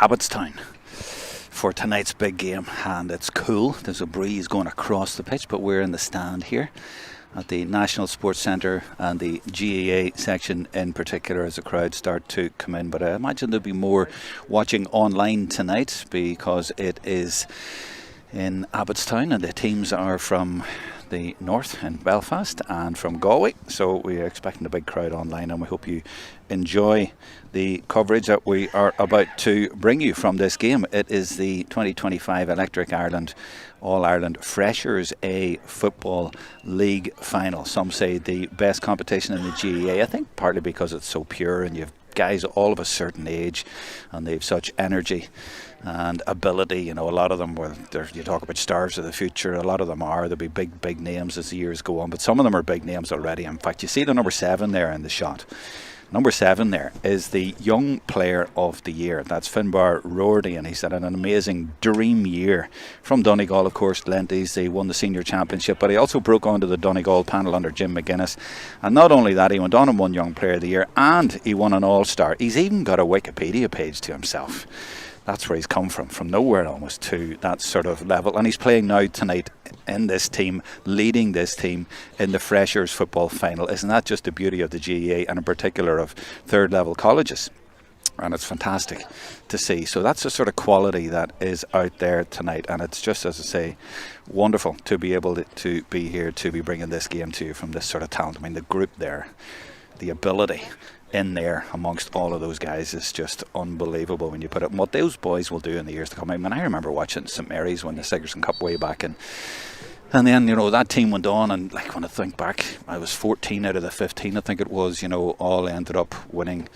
Abbotstown for tonight's big game, and it's cool. There's a breeze going across the pitch, but we're in the stand here at the National Sports Centre and the GAA section in particular as the crowds start to come in. But I imagine there'll be more watching online tonight because it is in Abbotstown and the teams are from the north in Belfast and from Galway, so we are expecting a big crowd online, and we hope you enjoy the coverage that we are about to bring you from this game. It is the 2025 Electric Ireland All-Ireland Freshers A Football League final. Some say the best competition in the GAA, I think partly because it's so pure and you've guys all of a certain age and they've such energy and ability. You know, a lot of them, you talk about stars of the future, a lot of them there'll be big names as the years go on, but some of them are big names already. In fact, you see the number 7 there in the shot. Number 7 there is the Young Player of the Year. That's Finbar Roarty, and he's had an amazing dream year. From Donegal, of course, Lenties, they won the senior championship, but he also broke onto the Donegal panel under Jim McGuinness. And not only that, he went on and won Young Player of the Year, and he won an All-Star. He's even got a Wikipedia page to himself. That's where he's come from nowhere almost to that sort of level. And he's playing now tonight in this team, leading this team in the Freshers football final. Isn't that just the beauty of the GAA and in particular of third level colleges? And it's fantastic to see. So that's the sort of quality that is out there tonight. And it's just, as I say, wonderful to be able to be here, to be bringing this game to you from this sort of talent. I mean, the group there, the ability in there amongst all of those guys is just unbelievable when you put it. And what those boys will do in the years to come. I mean, I remember watching St Mary's win the Sigerson Cup way back, and then, you know, that team went on, and like when I think back, I was 14 out of the 15, I think it was, you know, all ended up winning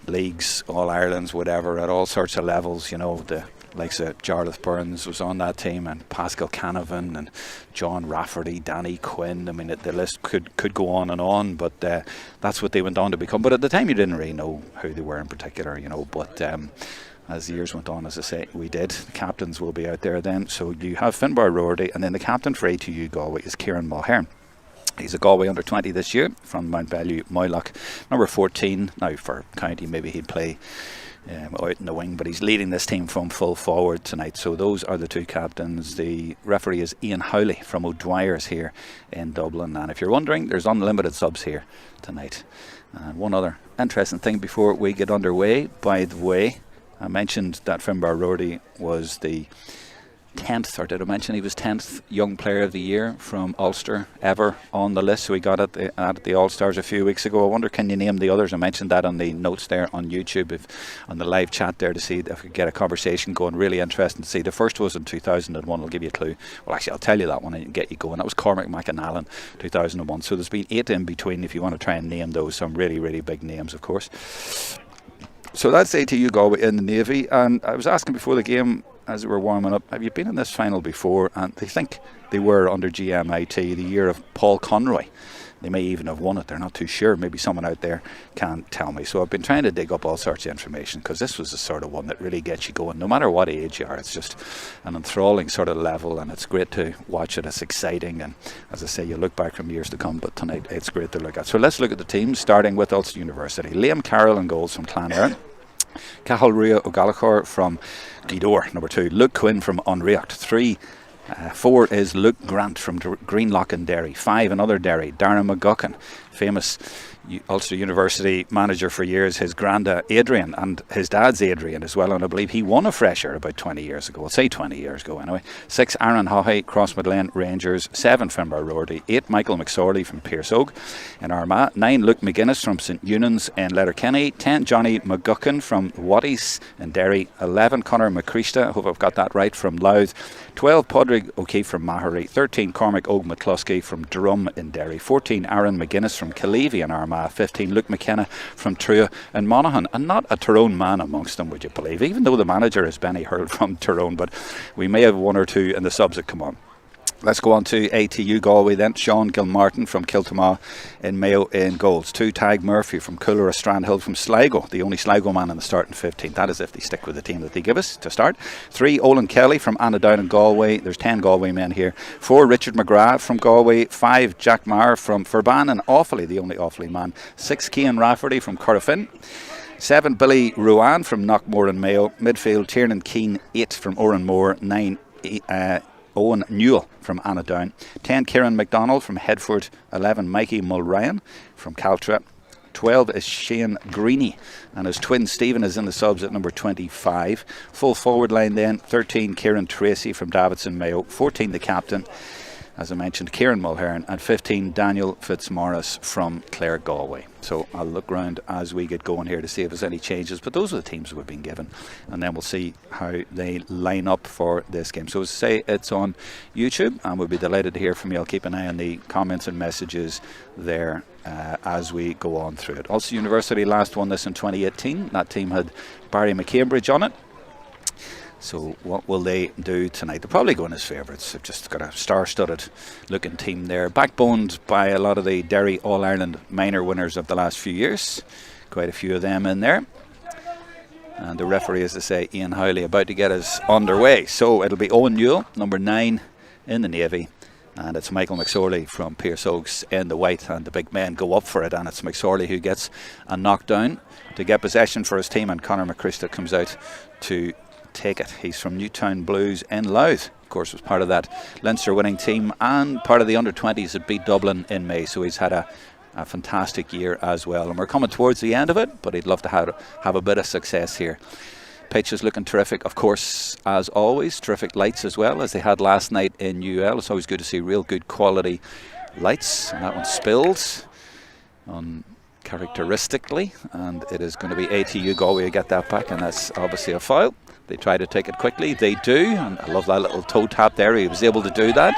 leagues, All Irelands, whatever, at all sorts of levels. You know, the likes of Jarlath Burns was on that team, and Pascal Canavan and John Rafferty, Danny Quinn. I mean, the list could go on, but that's what they went on to become. But at the time you didn't really know who they were in particular, you know, but as the years went on, as I say, we did. The captains will be out there then. So you have Finbar Roarty, and then the captain for ATU Galway is Kieran Mulhern. He's a Galway under 20 this year from Mount Bellew, Moylock. Number 14, now for county maybe he'd play out in the wing, but he's leading this team from full forward tonight. So those are the two captains. The referee is Ian Howley from O'Dwyer's here in Dublin, and if you're wondering, there's unlimited subs here tonight. And one other interesting thing before we get underway, by the way, I mentioned that Finbar Roarty was the 10th, or did I mention he was 10th Young Player of the Year from Ulster ever on the list? So he got it at the All-Stars a few weeks ago. I wonder, can you name the others? I mentioned that on the notes there on YouTube, on the live chat there, to see if we could get a conversation going. Really interesting to see. The first was in 2001. I'll give you a clue. Well, actually, I'll tell you that one and get you going. That was Cormac McAnallen, 2001. So there's been 8 in between if you want to try and name those. Some really big names, of course. So that's ATU Galway in the Navy. And I was asking before the game, as we were warming up, have you been in this final before? And they think they were under GMIT, the year of Paul Conroy. They may even have won it, they're not too sure. Maybe someone out there can tell me. So I've been trying to dig up all sorts of information, because this was the sort of one that really gets you going, no matter what age you are. It's just an enthralling sort of level, and it's great to watch it. It's exciting, and as I say, you look back from years to come, but tonight it's great to look at. So let's look at the teams, starting with Ulster University. Liam Carroll in goals from Clonera. Cathal Rua O'Gallagher from Gweedore, number 2. Luke Quinn from Unreacht. 3. 4 is Luke Grant from Greenlock and Derry. 5, another Derry, Darren McGuckin, famous Ulster University manager for years. His granda Adrian, and his dad's Adrian as well, and I believe he won a fresher about 20 years ago. I'll say 20 years ago anyway. 6, Aaron Haughey, Crossmaglen Rangers. 7, Finbar Roarty. 8, Michael McSorley from Pearse Oak in Armagh. 9, Luke McGuinness from St Eunan's in Letterkenny. 10, Johnny McGuckin from Waddies in Derry. 11, Conor McCreishta, I hope I've got that right, from Louth. 12, Padraig O'Keefe from Mahery. 13, Cormac Og McCluskey from Drum in Derry. 14, Aaron McGuinness from Killeavy in Armagh. 15, Luke McKenna from Trua and Monaghan, and not a Tyrone man amongst them, would you believe, even though the manager is Benny Hurl from Tyrone, but we may have 1 or 2 in the subs that come on. Let's go on to ATU Galway then. Sean Gilmartin from Kiltamagh in Mayo in goals. 2, Tag Murphy from Coolera Strandhill from Sligo, the only Sligo man in the starting 15. That is if they stick with the team that they give us to start. 3, Olin Kelly from Annadown in Galway. There's 10 Galway men here. 4, Richard McGrath from Galway. 5, Jack Maher from Furban and Offaly, the only Offaly man. 6, Cian Rafferty from Corofin. 7, Billy Ruan from Knockmore and Mayo. Midfield, Tiernan Keane, 8 from Oranmore. 9, Owen Newell from Annadown. 10, Kieran McDonald from Headford. 11, Mikey Mulryan from Caltra. 12 is Shane Greeny, and his twin Stephen is in the subs at number 25. Full forward line then, 13, Kieran Tracy from Davidson Mayo. 14, the captain, as I mentioned, Kieran Mulhern, and 15, Daniel Fitzmaurice from Clare Galway. So I'll look round as we get going here to see if there's any changes, but those are the teams we've been given, and then we'll see how they line up for this game. So as I say, it's on YouTube, and we'll be delighted to hear from you. I'll keep an eye on the comments and messages there as we go on through it. Ulster University last won this in 2018. That team had Barry McCambridge on it. So what will they do tonight? They're probably going as favourites. They've just got a star-studded looking team there, backboned by a lot of the Derry All-Ireland minor winners of the last few years. Quite a few of them in there. And the referee, as I say, Ian Howley, about to get us underway. So it'll be Owen Newell, number 9 in the Navy. And it's Michael McSorley from Pearse Oaks in the white, and the big men go up for it, and it's McSorley who gets a knockdown to get possession for his team, and Conor McChrista comes out to take it. He's from Newtown Blues in Louth. Of course, was part of that Leinster winning team and part of the under-20s that beat Dublin in May, so he's had a fantastic year as well, and we're coming towards the end of it, but he'd love to have a bit of success here. Pitch is looking terrific, of course, as always. Terrific lights as well, as they had last night in UL. It's always good to see real good quality lights, and that one spilled uncharacteristically, and it is going to be ATU Galway to get that back, and that's obviously a foul. They try to take it quickly, they do, and I love that little toe tap there. He was able to do that,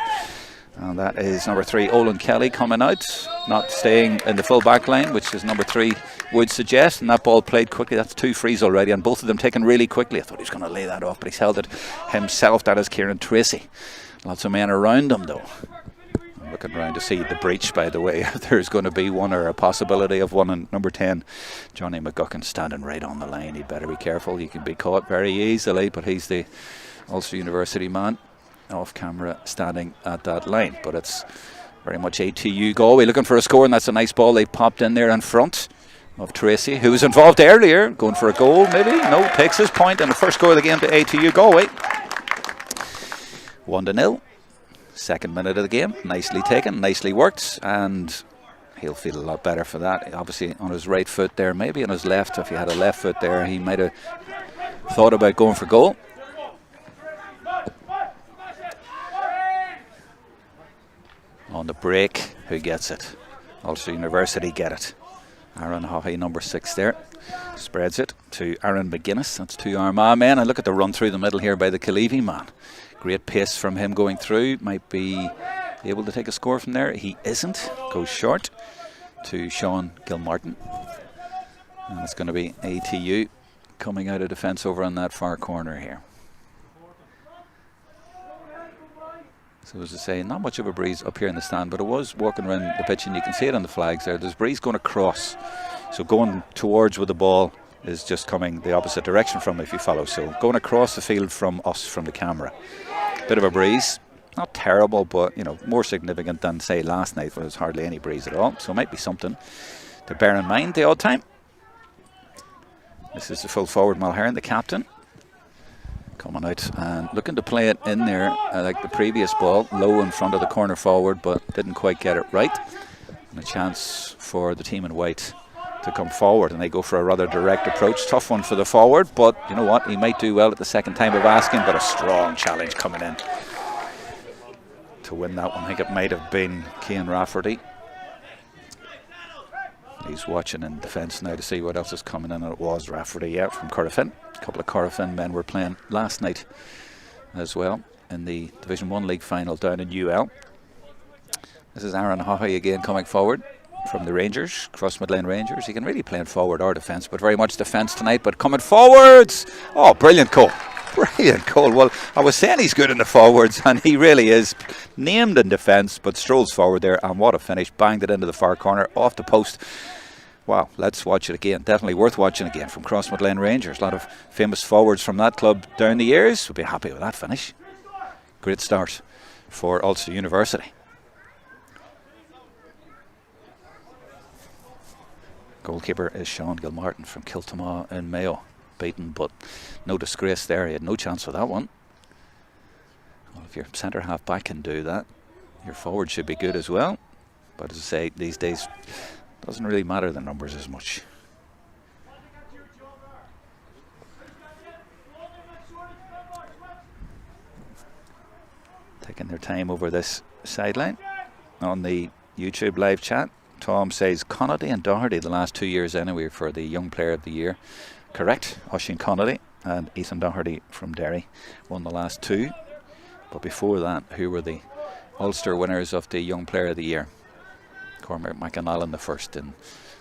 and that is number 3, Olin Kelly, coming out, not staying in the full back line, which is number 3 would suggest, and that ball played quickly. That's 2 frees already, and both of them taken really quickly. I thought he was going to lay that off, but he's held it himself. That is Kieran Tracy. Lots of men around him though. I'm looking around to see the breach, by the way, if there's going to be one or a possibility of one. And number 10, Johnny McGuckin, standing right on the line. He'd better be careful. He can be caught very easily, but he's the Ulster University man off camera standing at that line. But it's very much ATU Galway looking for a score, and that's a nice ball they popped in there in front of Tracy, who was involved earlier, going for a goal maybe. No, takes his point, and the first goal of the game to ATU Galway. 1-0. Second minute of the game, nicely taken, nicely worked, and he'll feel a lot better for that. Obviously on his right foot there, maybe on his left. If he had a left foot there, he might have thought about going for goal. On the break, who gets it? Ulster University get it. Aaron Haughey, number 6 there, spreads it to Aaron McGuinness. That's 2 Armagh men, and look at the run through the middle here by the Killeavy man. Great pace from him going through. Might be able to take a score from there. He isn't. Goes short to Sean Gilmartin, and it's going to be ATU coming out of defence over on that far corner here. So as I say, not much of a breeze up here in the stand, but it was walking around the pitch, and you can see it on the flags there. There's breeze going across, so going towards with the ball is just coming the opposite direction from, if you follow. So going across the field from us, from the camera. Bit of a breeze, not terrible, but you know, more significant than say last night, where there's hardly any breeze at all. So it might be something to bear in mind the odd time. This is the full forward Mulhern, the captain, coming out and looking to play it in there like the previous ball, low in front of the corner forward, but didn't quite get it right. And a chance for the team in white to come forward, and they go for a rather direct approach. Tough one for the forward, but you know what, he might do well at the second time of asking, but a strong challenge coming in to win that one. I think it might have been Cian Rafferty. He's watching in defence now to see what else is coming in, and it was Rafferty, yeah, from Corofin. A couple of Corofin men were playing last night as well in the Division 1 League final down in UL. This is Aaron Haughey again coming forward from the Rangers, Cross Midland Rangers. He can really play in forward or defence, but very much defence tonight, but coming forwards. Oh, brilliant goal. Brilliant goal. Well, I was saying he's good in the forwards, and he really is. Named in defence, but strolls forward there, and what a finish. Banged it into the far corner, off the post. Wow, let's watch it again. Definitely worth watching again from Cross Midland Rangers. A lot of famous forwards from that club down the years. We'll be happy with that finish. Great start for Ulster University. Goalkeeper is Sean Gilmartin from Kiltamaw in Mayo. Beaten, but no disgrace there. He had no chance for that one. Well, if your centre half back can do that, your forward should be good as well. But as I say, these days, doesn't really matter the numbers as much. Taking their time over this sideline. On the YouTube live chat, Tom says Connady and Doherty the last 2 years anyway for the Young Player of the Year. Correct. Oisin Connady and Ethan Doherty from Derry won the last 2. But before that, who were the Ulster winners of the Young Player of the Year? Cormac McAnallen the first in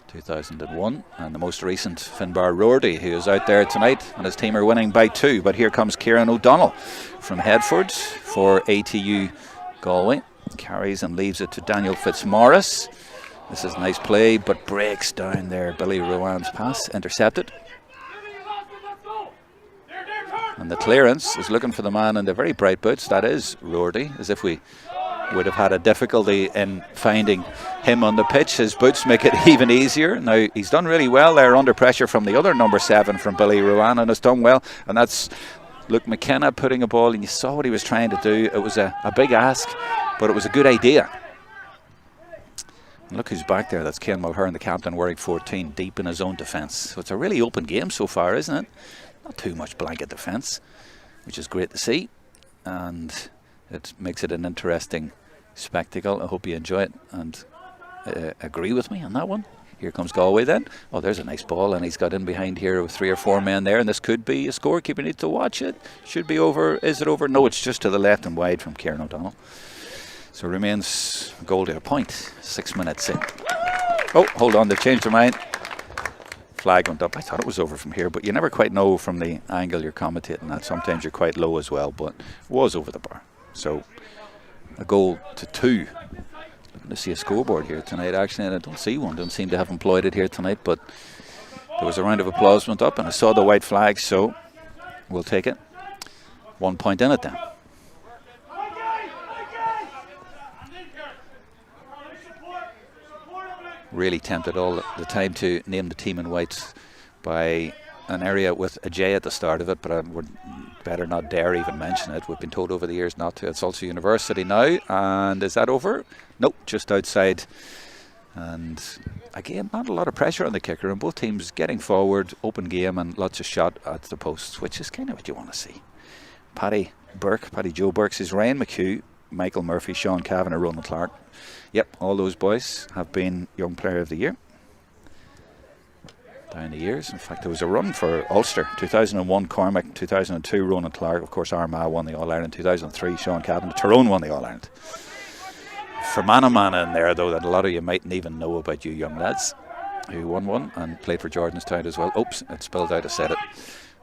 2001, and the most recent Finbar Roardy, who is out there tonight, and his team are winning by 2. But here comes Kieran O'Donnell from Headford for ATU Galway. Carries and leaves it to Daniel Fitzmaurice. This is a nice play, but breaks down there. Billy Rowan's pass intercepted. And the clearance is looking for the man in the very bright boots. That is Roardy, as if we would have had a difficulty in finding him on the pitch. His boots make it even easier. Now, he's done really well there under pressure from the other number 7 from Billy Rowan, and has done well. And that's Luke McKenna putting a ball, and you saw what he was trying to do. It was a big ask, but it was a good idea. And look who's back there. That's Ken Mulhern, the captain, wearing 14, deep in his own defence. So it's a really open game so far, isn't it? Not too much blanket defence, which is great to see. And it makes it an interesting spectacle. I hope you enjoy it and agree with me on that one. Here comes Galway then. Oh, there's a nice ball, and he's got in behind here with 3 or 4 men there, and this could be a score. Keeper needs to watch it. Should be over. Is it over? No, it's just to the left and wide from Kieran O'Donnell. So remains a goal to a point. 6 minutes in. Oh, hold on, they've changed their mind. Flag went up. I thought it was over from here, but you never quite know from the angle you're commentating at. Sometimes you're quite low as well, but it was over the bar. So a goal to 2. Looking to see a scoreboard here tonight, actually, and I don't see one. Don't seem to have employed it here tonight, but there was a round of applause went up, and I saw the white flag, so we'll take it. 1 point in it then. Really tempted all the time to name the team in white by an area with a J at the start of it, but I would better not dare even mention it. We've been told over the years not to. It's Ulster University now, and is that over? Nope, just outside. And again, not a lot of pressure on the kicker, and both teams getting forward, open game, and lots of shot at the posts, which is kind of what you want to see. Paddy Joe Burke is Ryan McHugh, Michael Murphy, Sean Kavanagh, Ronald Clark. Yep, all those boys have been Young Player of the Year down the years. In fact, there was a run for Ulster. 2001 Cormac, 2002 Ronald Clark, of course Armagh won the All-Ireland, 2003 Sean Kavanagh, Tyrone won the All-Ireland. Fermanagh in there though that a lot of you mightn't even know about, you young lads, who won one and played for Jordanstown as well. Oops, it spilled out, I said it.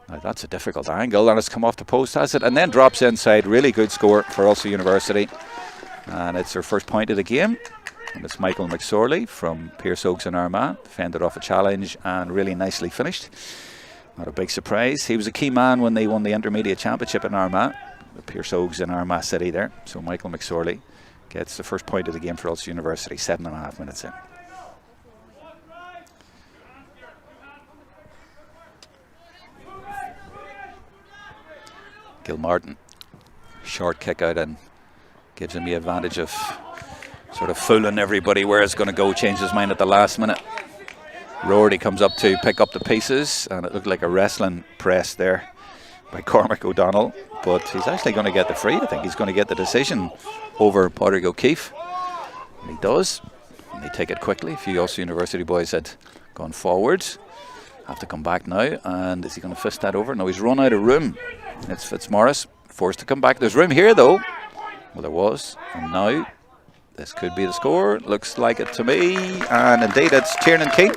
Now that's a difficult angle, and it's come off the post, has it? And then drops inside. Really good score for Ulster University. And it's their first point of the game. And it's Michael McSorley from Pearse Oaks in Armagh. Defended off a challenge and really nicely finished. Not a big surprise. He was a key man when they won the Intermediate Championship in Armagh. The Pearse Oaks in Armagh City there. So Michael McSorley gets the first point of the game for Ulster University. 7.5 minutes in. Gilmartin. Short kick out and gives him the advantage of sort of fooling everybody where it's going to go. Changes his mind at the last minute. Roardy comes up to pick up the pieces, and it looked like a wrestling press there by Cormac O'Donnell, but he's actually going to get the free. I think he's going to get the decision over Padraig O'Keefe, and he does, and they take it quickly. A few Ulster University boys had gone forward, have to come back now, and is he going to fist that over? No, he's run out of room. It's Fitzmaurice, forced to come back. There's room here though. Well, there was, and now this could be the score. Looks like it to me, and indeed it's Tiernan Keane.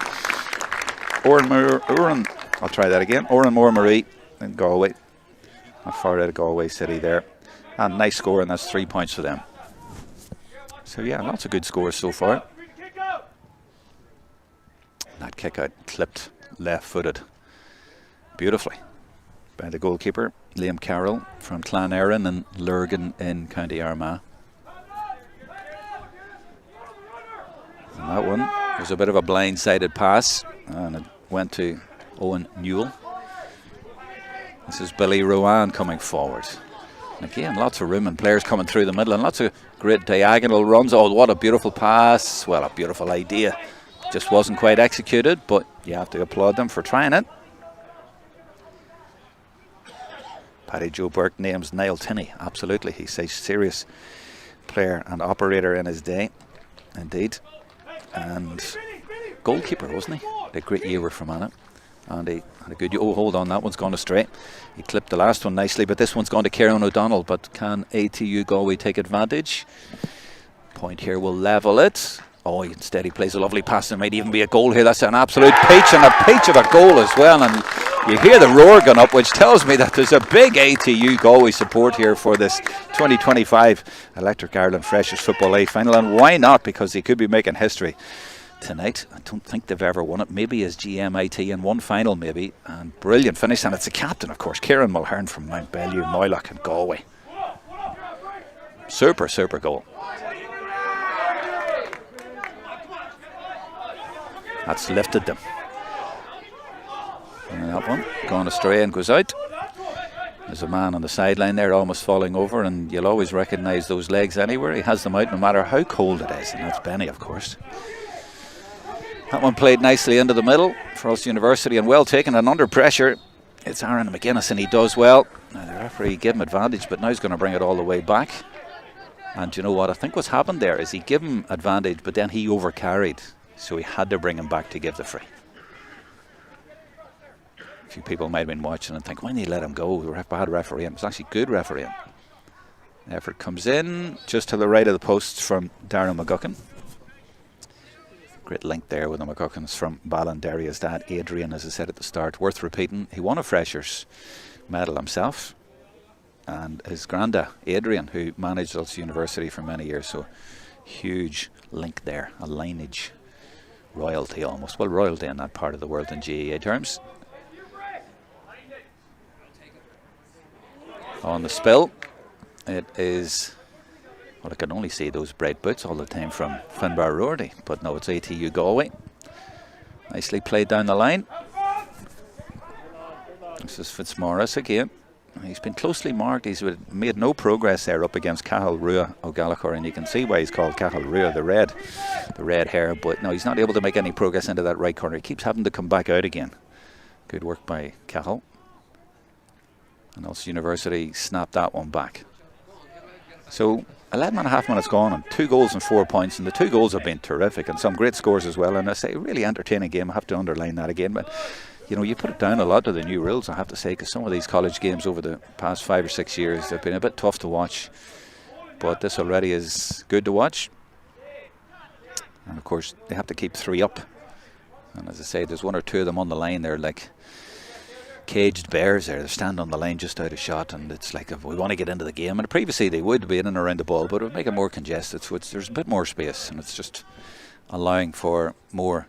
I'll try that again. Oran Moore-Marie in Galway, not far out of Galway City there, and nice score, and that's 3 points for them. So yeah, lots of good scores so far. That kick out clipped left-footed beautifully by the goalkeeper Liam Carroll from Clan Erin and Lurgan in County Armagh. And that one was a bit of a blindsided pass. and it went to Owen Newell. This is Billy Rowan coming forward. And again, lots of room and players coming through the middle, and lots of great diagonal runs. Oh, what a beautiful pass. Well, a beautiful idea. Just wasn't quite executed, but you have to applaud them for trying it. Paddy Joe Burke names Niall Tinney. Absolutely. He's a serious player and operator in his day. Indeed. And goalkeeper, wasn't he? A great year from Anna. And he had a good... Oh, hold on, that one's gone astray. He clipped the last one nicely, but this one's gone to Kieran O'Donnell. But can ATU Galway take advantage? Point here will level it. Oh, instead he plays a lovely pass. There might even be a goal here. That's an absolute peach, and a peach of a goal as well. And you hear the roar going up, which tells me that there's a big ATU Galway support here for this 2025 Electric Ireland Freshers Football League final. And why not? Because he could be making history tonight. I don't think they've ever won it. Maybe as GMIT in one final, maybe. And brilliant finish. And it's the captain, of course, Kieran Mulhern from Mount Bellew, Moylock and Galway. Super, super goal. That's lifted them. And that one gone astray and goes out. There's a man on the sideline there almost falling over, and you'll always recognise those legs anywhere. He has them out no matter how cold it is, and that's Benny, of course. That one played nicely into the middle for Ulster University and well taken, and under pressure it's Aaron McGuinness, and he does well. Now the referee gave him advantage, but now he's going to bring it all the way back. And you know what, I think what's happened there is he gave him advantage, but then he overcarried, so he had to bring him back to give the free. A few people might have been watching and think, why didn't he let him go? Bad refereeing. It was actually good refereeing. Effort comes in just to the right of the post from Darren McGuckin. Great link there with the McGuckins from Ballinderry's dad, Adrian, as I said at the start. Worth repeating, he won a Freshers medal himself. And his granda, Adrian, who managed Ulster University for many years. So huge link there, a lineage, royalty almost. Well, royalty in that part of the world in GAA terms. On the spill, it is, well, I can only see those bright boots all the time from Finbar Roarty, but no, it's ATU Galway. Nicely played down the line. This is Fitzmaurice again. He's been closely marked. He's made no progress there up against Cathal Rua O'Gallagher, and you can see why he's called Cathal Rua, the red hair. But no, he's not able to make any progress into that right corner. He keeps having to come back out again. Good work by Cathal. And Ulster University snapped that one back. So 11 and a half minutes gone, and 2 goals and 4 points, and the 2 goals have been terrific, and some great scores as well. And I say, really entertaining game. I have to underline that again, but you know, you put it down a lot to the new rules, I have to say, because some of these college games over the past 5 or 6 years have been a bit tough to watch. But this already is good to watch. And of course, they have to keep 3 up. And as I say, there's 1 or 2 of them on the line. They're like caged bears there. They stand on the line just out of shot, and it's like, if we want to get into the game, and previously they would be in and around the ball, but it would make it more congested, so there's a bit more space, and it's just allowing for more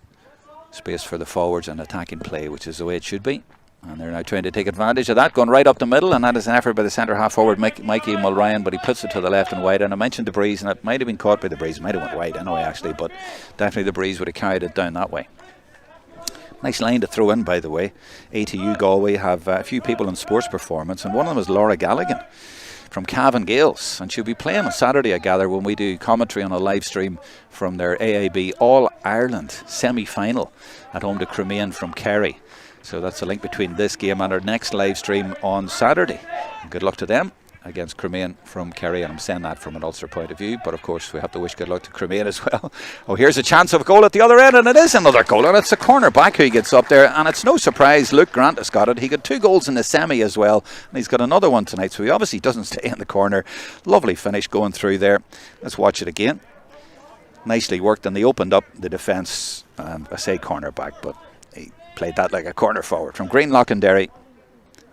space for the forwards and attacking play, which is the way it should be. And they're now trying to take advantage of that, going right up the middle, and that is an effort by the centre half forward Mikey Mulryan, but he puts it to the left and wide. And I mentioned the breeze, and it might have been caught by the breeze. It might have went wide anyway, actually, but definitely the breeze would have carried it down that way. Nice line to throw in, by the way. ATU Galway have a few people in sports performance, and one of them is Laura Galligan from Cavan Gales, and she'll be playing on Saturday, I gather, when we do commentary on a live stream from their AIB All-Ireland semi-final at home to Cremain from Kerry. So that's a link between this game and our next live stream on Saturday. And good luck to them against Cremain from Kerry, and I'm saying that from an Ulster point of view, but of course we have to wish good luck to Cremain as well. Oh, here's a chance of a goal at the other end, and it is another goal, and it's a corner back who gets up there, and it's no surprise Luke Grant has got it. He got 2 goals in the semi as well, and he's got another one tonight, so he obviously doesn't stay in the corner. Lovely finish going through there. Let's watch it again. Nicely worked, and they opened up the defence, I say corner back, but he played that like a corner forward from Greenlock and Derry,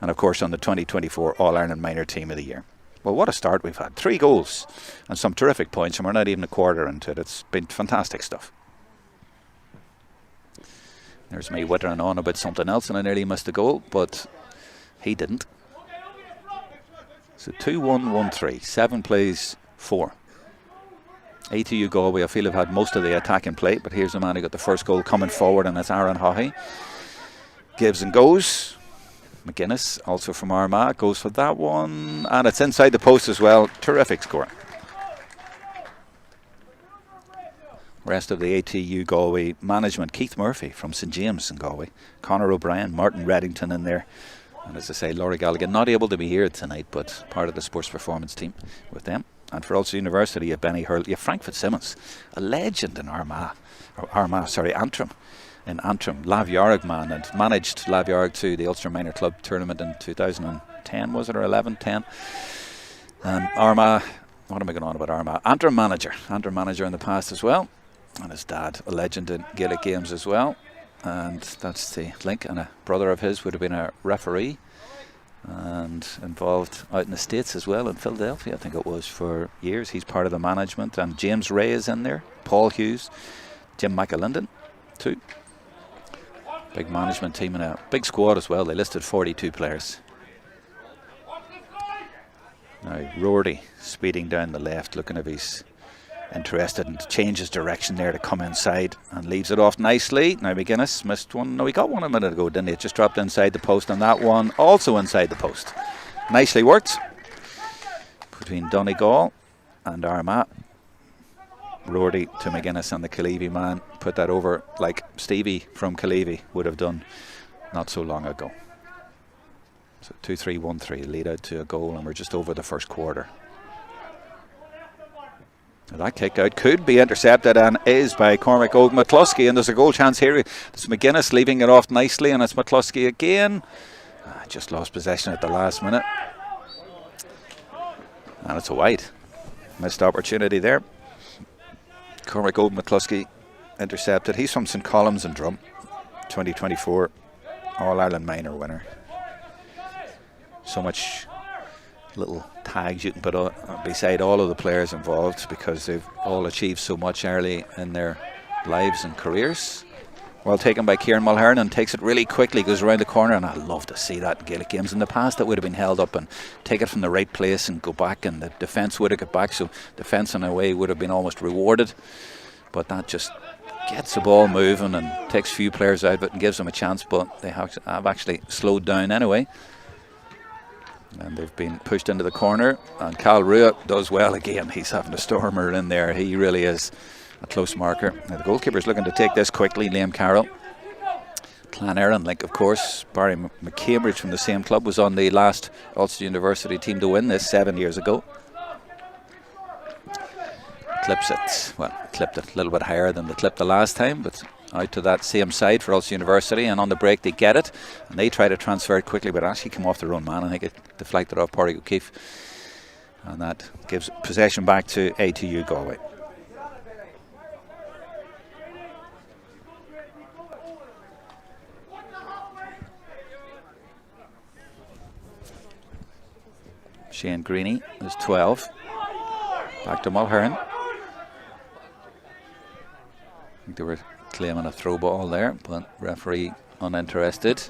and of course on the 2024 All-Ireland Minor Team of the Year. Well, what a start we've had. 3 goals and some terrific points, and we're not even a quarter into it. It's been fantastic stuff. There's me wittering on about something else, and I nearly missed a goal, but he didn't. So 2-1-1-3, 7 plays 4. ATU Galway, I feel, have had most of the attacking play, but here's the man who got the first goal coming forward, and it's Aaron Haughey. Gives and goes. McGuinness, also from Armagh, goes for that one, and it's inside the post as well. Terrific score. Rest of the ATU Galway management: Keith Murphy from St James in Galway, Conor O'Brien, Martin Reddington in there, and as I say, Laurie Gallagher not able to be here tonight, but part of the sports performance team with them. And for Ulster University, you have Benny Hurley, you have Frank Fitzsimmons, a legend in Antrim. In Antrim, Lav Yarrig man, and managed Lav Yarrig to the Ulster Minor Club tournament in 2010, was it, or 11, 10? Armagh, what am I going on about Armagh? Antrim manager in the past as well, and his dad, a legend in Gaelic games as well, and that's the link. And a brother of his would have been a referee and involved out in the States as well, in Philadelphia I think it was, for years. He's part of the management, and James Ray is in there, Paul Hughes, Jim McAlinden too. Big management team and a big squad as well. They listed 42 players. Now Roarty speeding down the left, looking if he's interested, and changes direction there to come inside and leaves it off nicely. Now McGuinness missed one. No, he got one a minute ago, didn't he? It just dropped inside the post, and that one also inside the post. Nicely worked between Donegal and Armagh. Roarty to McGuinness, and the Killeavy man put that over like Stevie from Killeavy would have done not so long ago. So 2-3-1-3 lead out to a goal, and we're just over the first quarter. Now that kick out could be intercepted, and is, by Cormac McCluskey, and there's a goal chance here. It's McGuinness leaving it off nicely, and it's McCluskey again. Just lost possession at the last minute, and it's a wide. Missed opportunity there. Cormac McCluskey intercepted. He's from St Columns in Drum, 2024 All-Ireland minor winner. So much little tags you can put beside all of the players involved, because they've all achieved so much early in their lives and careers. Well taken by Kieran Mulhern, and takes it really quickly, goes around the corner, and I love to see that in Gaelic games. In the past it would have been held up and take it from the right place and go back, and the defence would have got back, so defence in a way would have been almost rewarded. But that just gets the ball moving and takes a few players out of it and gives them a chance, but they have actually slowed down anyway. And they've been pushed into the corner, and Cal Rua does well again. He's having a stormer in there. He really is a close marker. Now the goalkeeper's looking to take this quickly, Liam Carroll. Clan Erin link, of course. Barry McCambridge from the same club was on the last Ulster University team to win this 7 years ago. Clips it, well, clipped it a little bit higher than they clipped the last time, but out to that same side for Ulster University, and on the break they get it, and they try to transfer it quickly, but actually come off their own man. I think it deflected off Pádraig O'Keefe, and that gives possession back to ATU Galway. Shane Greeny is 12. Back to Mulhern. I think they were claiming a throw ball there, but referee uninterested.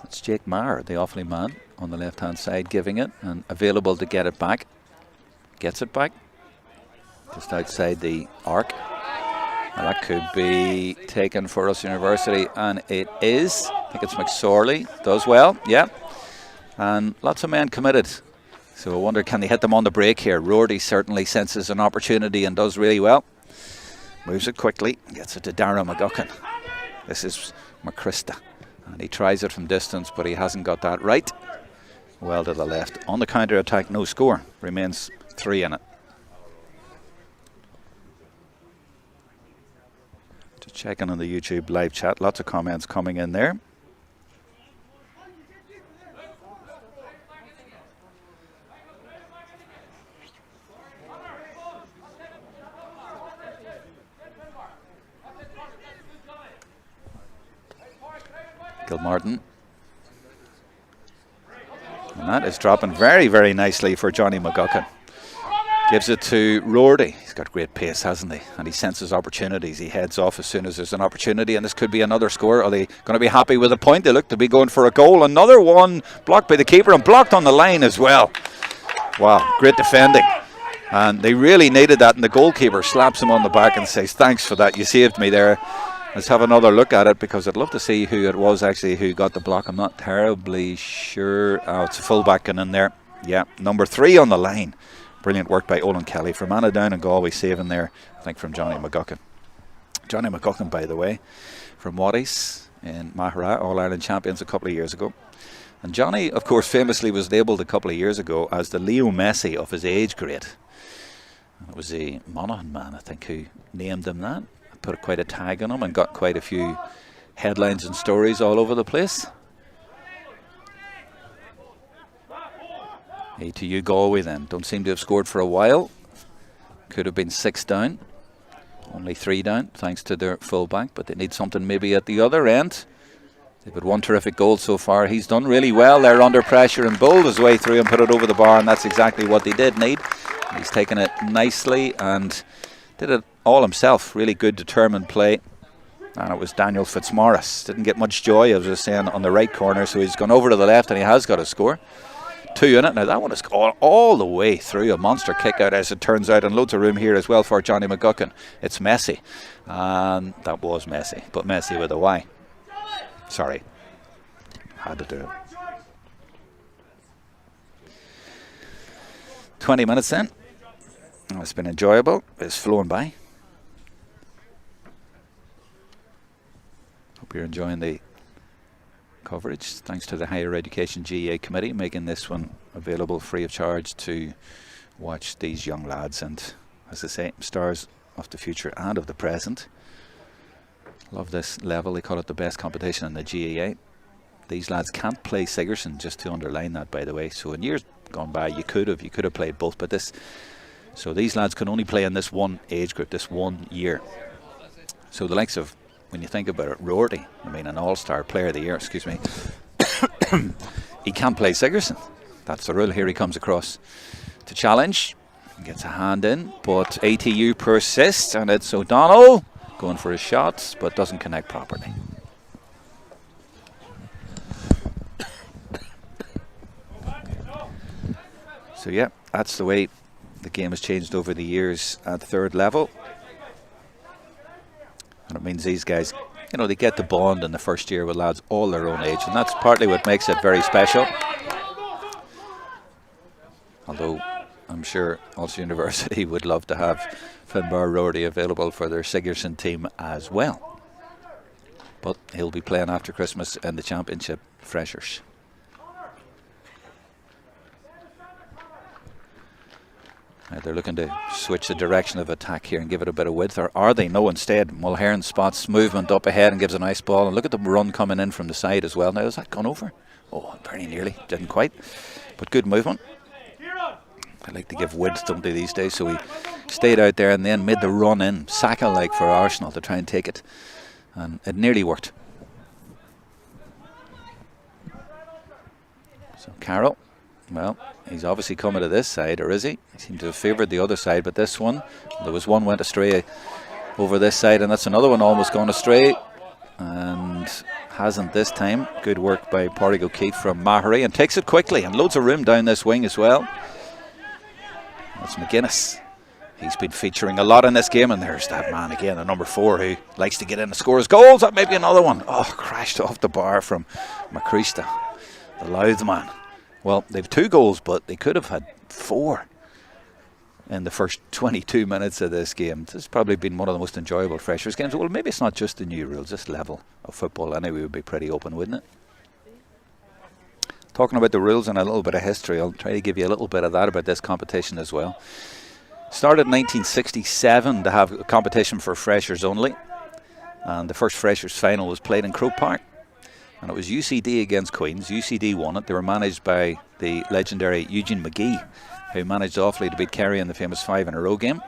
It's Jake Maher, the Offaly man, on the left hand side, giving it, and available to get it back. Gets it back just outside the arc. Now that could be taken for Ulster University, and it is. I think it's McSorley. Does well, yeah. And lots of men committed. So I wonder, can they hit them on the break here? Roarty certainly senses an opportunity and does really well. Moves it quickly, gets it to Darragh McGuckin. This is McChrista, and he tries it from distance, but he hasn't got that right. Well to the left. On the counter-attack, no score. Remains 3 in it. Just checking on the YouTube live chat. Lots of comments coming in there. Gilmartin. And that is dropping very, very nicely for Johnny McGuckin. Gives it to Roarty. He's got great pace, hasn't he? And he senses opportunities. He heads off as soon as there's an opportunity, and this could be another score. Are they going to be happy with a point? They look to be going for a goal. Another one blocked by the keeper and blocked on the line as well. Wow, great defending. And they really needed that, and the goalkeeper slaps him on the back and says, thanks for that, you saved me there. Let's have another look at it, because I'd love to see who it was actually who got the block. I'm not terribly sure. Oh, it's a full-back in there. Yeah, number 3 on the line. Brilliant work by Olin Kelly from Abbotstown and Galway, saving there, I think, from Johnny McGuckin. Johnny McGuckin, by the way, from Waddies in Mahara, All-Ireland champions a couple of years ago. And Johnny, of course, famously was labelled a couple of years ago as the Leo Messi of his age grade. It was a Monaghan man, I think, who named him that. Put quite a tag on him and got quite a few headlines and stories all over the place. ATU Galway then don't seem to have scored for a while. Could have been 6 down. Only 3 down thanks to their full-back, but they need something maybe at the other end. They've had one terrific goal so far. He's done really well. They're under pressure and bowled his way through and put it over the bar, and that's exactly what they did need. He's taken it nicely and did it all himself. Really good, determined play. And it was Daniel Fitzmaurice. Didn't get much joy, as I was saying, on the right corner, so he's gone over to the left and he has got a score. 2 in it. Now that one is all the way through. A monster kick out, as it turns out, and loads of room here as well for Johnny McGuckin. It's Messi. And that was Messi, but Messi with a Y. Sorry. Had to do it. 20 minutes then. It's been enjoyable. It's flown by. Hope you're enjoying the coverage. Thanks to the Higher Education GAA Committee making this one available free of charge to watch these young lads, and, as I say, stars of the future and of the present. Love this level. They call it the best competition in the GAA. These lads can't play Sigerson, just to underline that, by the way. So in years gone by, you could have played both, but this. So these lads can only play in this one age group, this 1 year. So the likes of, when you think about it, Roarty, I mean, an all-star player of the year, excuse me, he can't play Sigerson. That's the rule. Here he comes across to challenge. Gets a hand in, but ATU persists, and it's O'Donnell going for his shots, but doesn't connect properly. So yeah, that's the way the game has changed over the years at 3rd level. And it means these guys, you know, they get the bond in the first year with lads all their own age, and that's partly what makes it very special. Although I'm sure Ulster University would love to have Finbar Roarty available for their Sigerson team as well. But he'll be playing after Christmas in the Championship Freshers. They're looking to switch the direction of attack here and give it a bit of width, or are they? No, instead Mulhern spots movement up ahead and gives a nice ball, and look at the run coming in from the side as well. Now, has that gone over? Oh, very nearly, didn't quite, but good movement. I like to give width, don't they, these days? So he stayed out there and then made the run in, Saka-like, for Arsenal to try and take it, and it nearly worked. So Carroll, well, he's obviously coming to this side, or is he? He seemed to have favoured the other side, but this one, there was one went astray over this side, and that's another one almost gone astray, and hasn't this time. Good work by Pádraig O'Keefe from Mahary, and takes it quickly, and loads of room down this wing as well. That's McGuinness. He's been featuring a lot in this game, and there's that man again, the number 4, who likes to get in and scores goals. That may be another one. Oh, crashed off the bar from Macrista, the Louth man. Well, they've 2 goals, but they could have had 4 in the first 22 minutes of this game. This has probably been one of the most enjoyable Freshers games. Well, maybe it's not just the new rules. This level of football anyway would be pretty open, wouldn't it? Talking about the rules and a little bit of history, I'll try to give you a little bit of that about this competition as well. Started in 1967 to have a competition for Freshers only, and the first Freshers final was played in Croke Park, and it was UCD against Queens. UCD won it. They were managed by the legendary Eugene McGee, who managed awfully to beat Kerry in the famous 5-in-a-row game,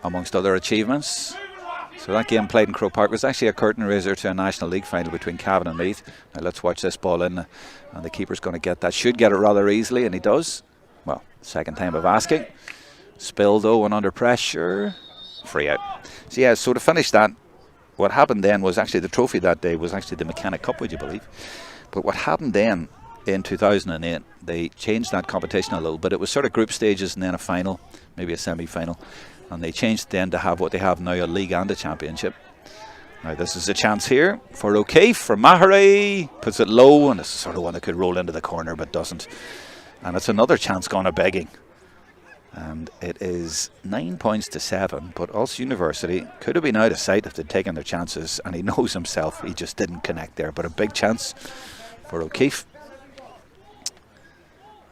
amongst other achievements. So that game played in Croke Park was actually a curtain raiser to a National League final between Cavan and Meath. Now let's watch this ball in, and the keeper's going to get that. Should get it rather easily, and he does. Well, second time of asking. Spill though, and under pressure, free out. So yeah, so to finish that, what happened then was actually the trophy that day was actually the Mechanic Cup, would you believe? But what happened then in 2008, they changed that competition a little bit. It was sort of group stages and then a final, maybe a semi-final. And they changed then to have what they have now, a league and a championship. Now this is a chance here for O'Keefe, for Maharey. Puts it low, and this is sort of one that could roll into the corner but doesn't. And it's another chance gone a begging. And it is 9 points to 7, but Ulster University could have been out of sight if they'd taken their chances, and he knows himself he just didn't connect there. But a big chance for O'Keefe.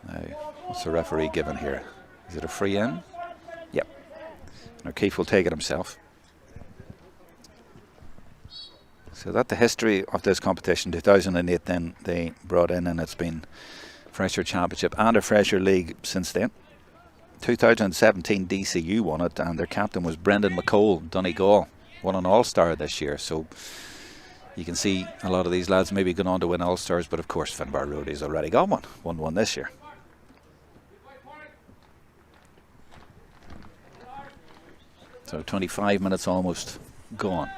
Now, what's the referee given here? Is it a free in? Yep. And O'Keefe will take it himself. So that's the history of this competition. 2008 then they brought in, and it's been Fresher Championship and a Fresher League since then. 2017 DCU won it, and their captain was Brendan McCole. Donegal won an All-Star this year, so you can see a lot of these lads maybe going on to win All-Stars, but of course Finbar Rody's already got one. Won one this year. So 25 minutes almost gone.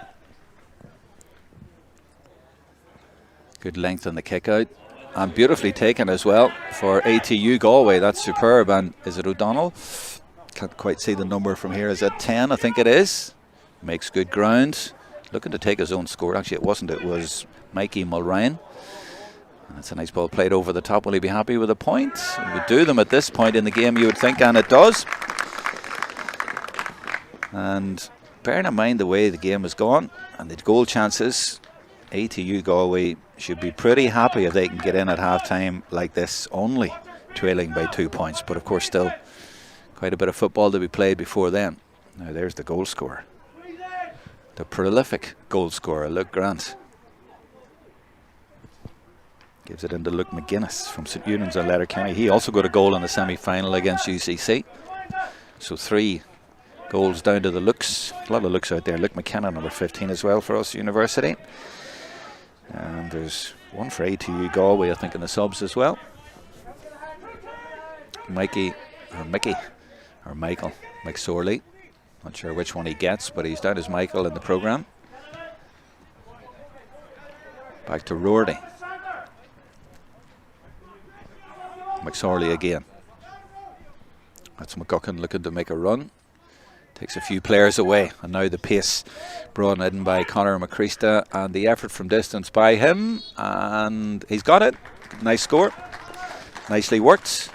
Good length on the kick out. And beautifully taken as well for ATU Galway. That's superb. And is it O'Donnell? Can't quite see the number from here. Is it 10? I think it is. Makes good ground. Looking to take his own score. Actually, it wasn't. It was Mikey Mulryan. That's a nice ball played over the top. Will he be happy with a point? It would do them at this point in the game, you would think, and it does. And bearing in mind the way the game has gone and the goal chances, ATU Galway should be pretty happy if they can get in at half-time like this, only trailing by 2 points. But of course still quite a bit of football to be played before then. Now there's the goal scorer, the prolific goal scorer, Luke Grant. Gives it into Luke McGuinness from St Eunan's on Letterkenny. He also got a goal in the semi-final against UCC. So 3 goals down to the Lukes. A lot of Lukes out there. Luke McKenna, number 15 as well for Ulster University. And there's one for ATU Galway, I think, in the subs as well. Michael McSorley. Not sure which one he gets, but he's down as Michael in the programme. Back to Roardy. McSorley again. That's McGuckin looking to make a run. Takes a few players away, and now the pace brought in by Conor McChrista, and the effort from distance by him, and he's got it. Nice score, nicely worked.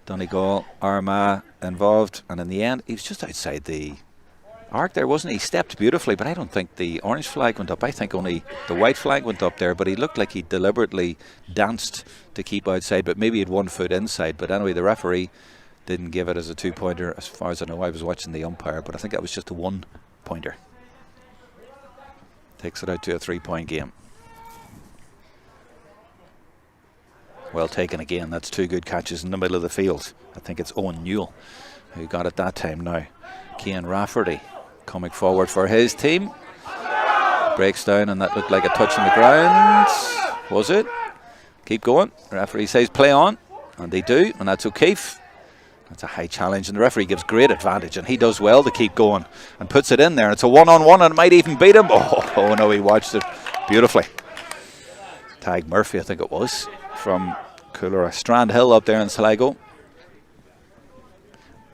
Donegal, Armagh involved, and in the end he was just outside the arc there, wasn't he? He stepped beautifully, but I don't think the orange flag went up. I think only the white flag went up there, but he looked like he deliberately danced to keep outside, but maybe he had 1 foot inside. But anyway, the referee didn't give it as a 2-pointer, as far as I know. I was watching the umpire, but I think that was just a 1-pointer. Takes it out to a 3-point game. Well taken again. That's 2 good catches in the middle of the field. I think it's Owen Newell who got it that time now. Cian Rafferty coming forward for his team. Breaks down, and that looked like a touch on the ground. Was it? Keep going. The referee says play on, and they do, and that's O'Keefe. That's a high challenge, and the referee gives great advantage, and he does well to keep going and puts it in there. It's a 1-on-1, and it might even beat him. Oh no, he watched it beautifully. Tag Murphy, I think it was, from Coolera. Strand Hill up there in Sligo.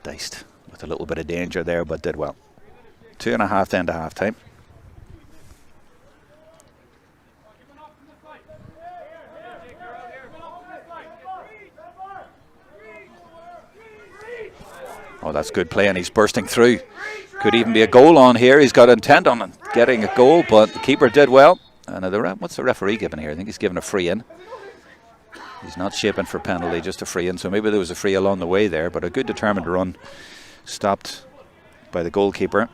Diced with a little bit of danger there, but did well. 2.5 then to half time. Oh, that's good play, and he's bursting through. Could even be a goal on here. He's got intent on getting a goal, but the keeper did well. And what's the referee giving here? I think he's giving a free in. He's not shaping for penalty, just a free in. So maybe there was a free along the way there, but a good determined run. Stopped by the goalkeeper,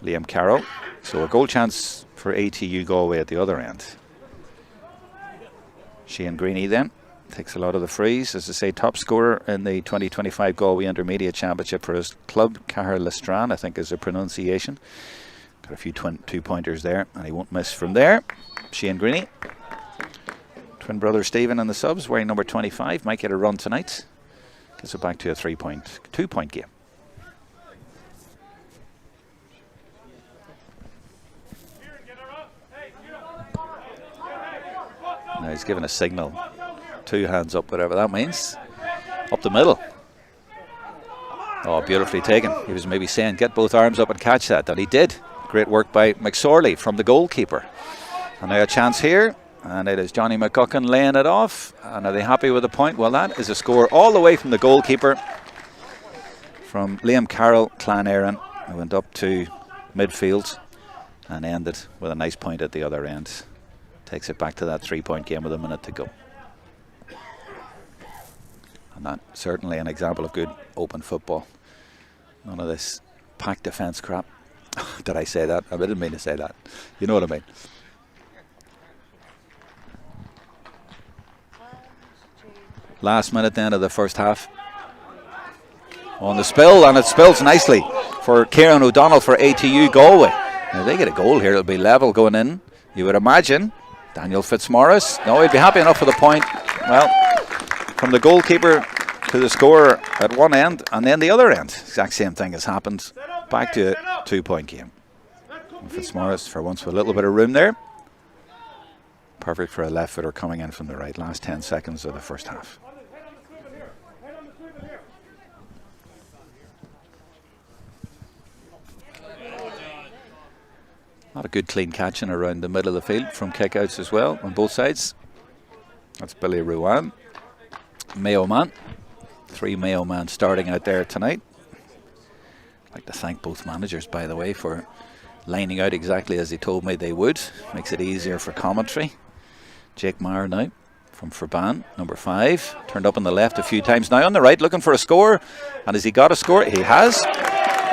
Liam Carroll. So a goal chance for ATU Galway at the other end. Shane Greeny then takes a lot of the frees. As I say, top scorer in the 2025 Galway Intermediate Championship for his club. Cahir Lestran, I think is the pronunciation. Got a few 2-pointers there, and he won't miss from there. Shane Greeny. Twin brother Stephen in the subs, wearing number 25. Might get a run tonight. Gets it back to a 2-point game. Now he's giving a signal. 2 hands up, whatever that means. Up the middle. Oh, beautifully taken. He was maybe saying, get both arms up and catch that. And he did. Great work by McSorley from the goalkeeper. And now a chance here. And it is Johnny McGuckin laying it off. And are they happy with the point? Well, that is a score all the way from the goalkeeper. From Liam Carroll, Clan Aaron, who went up to midfield and ended with a nice point at the other end. Takes it back to that 3-point game with a minute to go. And that's certainly an example of good open football. None of this packed defence crap. Did I say that? I didn't mean to say that. You know what I mean. Last minute then of the first half. On the spill, and it spills nicely for Kieran O'Donnell for ATU Galway. Now they get a goal here, it'll be level going in, you would imagine. Daniel Fitzmaurice, no, he'd be happy enough with the point. Well, from the goalkeeper to the scorer at one end, and then the other end. Exact same thing has happened. Back to a 2-point game. And Fitzmaurice for once with a little bit of room there. Perfect for a left footer coming in from the right. Last 10 seconds of the first half. A lot of good clean catching around the middle of the field from kickouts as well on both sides. That's Billy Ruan. Mayo man. 3 Mayo man starting out there tonight. I'd like to thank both managers, by the way, for lining out exactly as they told me they would. Makes it easier for commentary. Jake Meyer now from Ferban, number 5. Turned up on the left a few times. Now on the right looking for a score. And has he got a score? He has.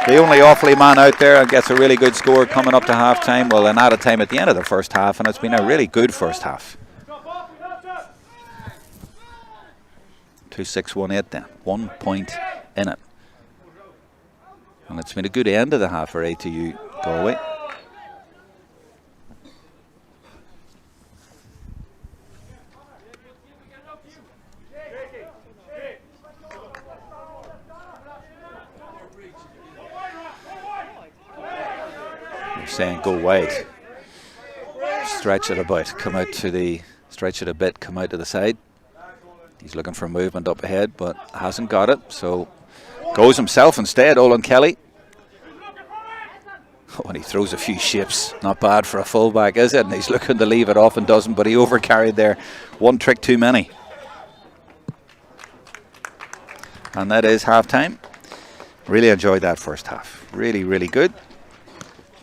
The only Offaly man out there and gets a really good score coming up to half time. Well, an added time at the end of the first half, and it's been a really good first half. 2-6-1-8 then. 1 point in it. And it's been a good end of the half for ATU Galway. Saying go wide, stretch it about, come out to the, stretch it a bit, come out to the side. He's looking for movement up ahead, but hasn't got it, so goes himself instead, Olin Kelly. Oh, and he throws a few shapes, not bad for a fullback, is it? And he's looking to leave it off and doesn't, but he overcarried there. One trick too many. And that is half time. Really enjoyed that first half. Really, really good.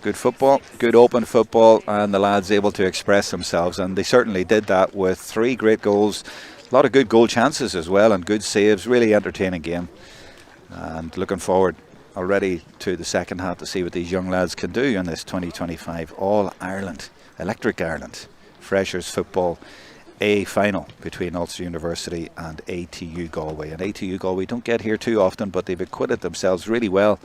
Good football, good open football, and the lads able to express themselves, and they certainly did that with 3 great goals, a lot of good goal chances as well, and good saves. Really entertaining game, and looking forward already to the second half to see what these young lads can do in this 2025 All-Ireland, Electric Ireland Freshers Football A final between Ulster University and ATU Galway. And ATU Galway don't get here too often, but they've acquitted themselves really well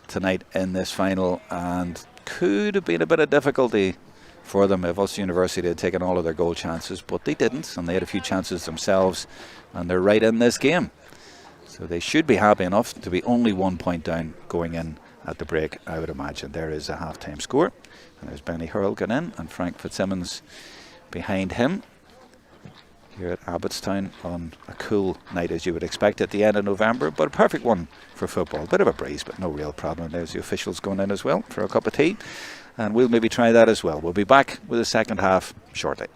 tonight in this final, and could have been a bit of difficulty for them if Ulster University had taken all of their goal chances, but they didn't, and they had a few chances themselves, and they're right in this game. So they should be happy enough to be only 1 point down going in at the break, I would imagine. There is a half-time score, and there's Benny Hurl going in, and Frank Fitzsimmons behind him here at Abbotstown on a cool night, as you would expect at the end of November, but a perfect one for football. Bit of a breeze, but no real problem. There's the officials going in as well for a cup of tea, and we'll maybe try that as well. We'll be back with the second half shortly.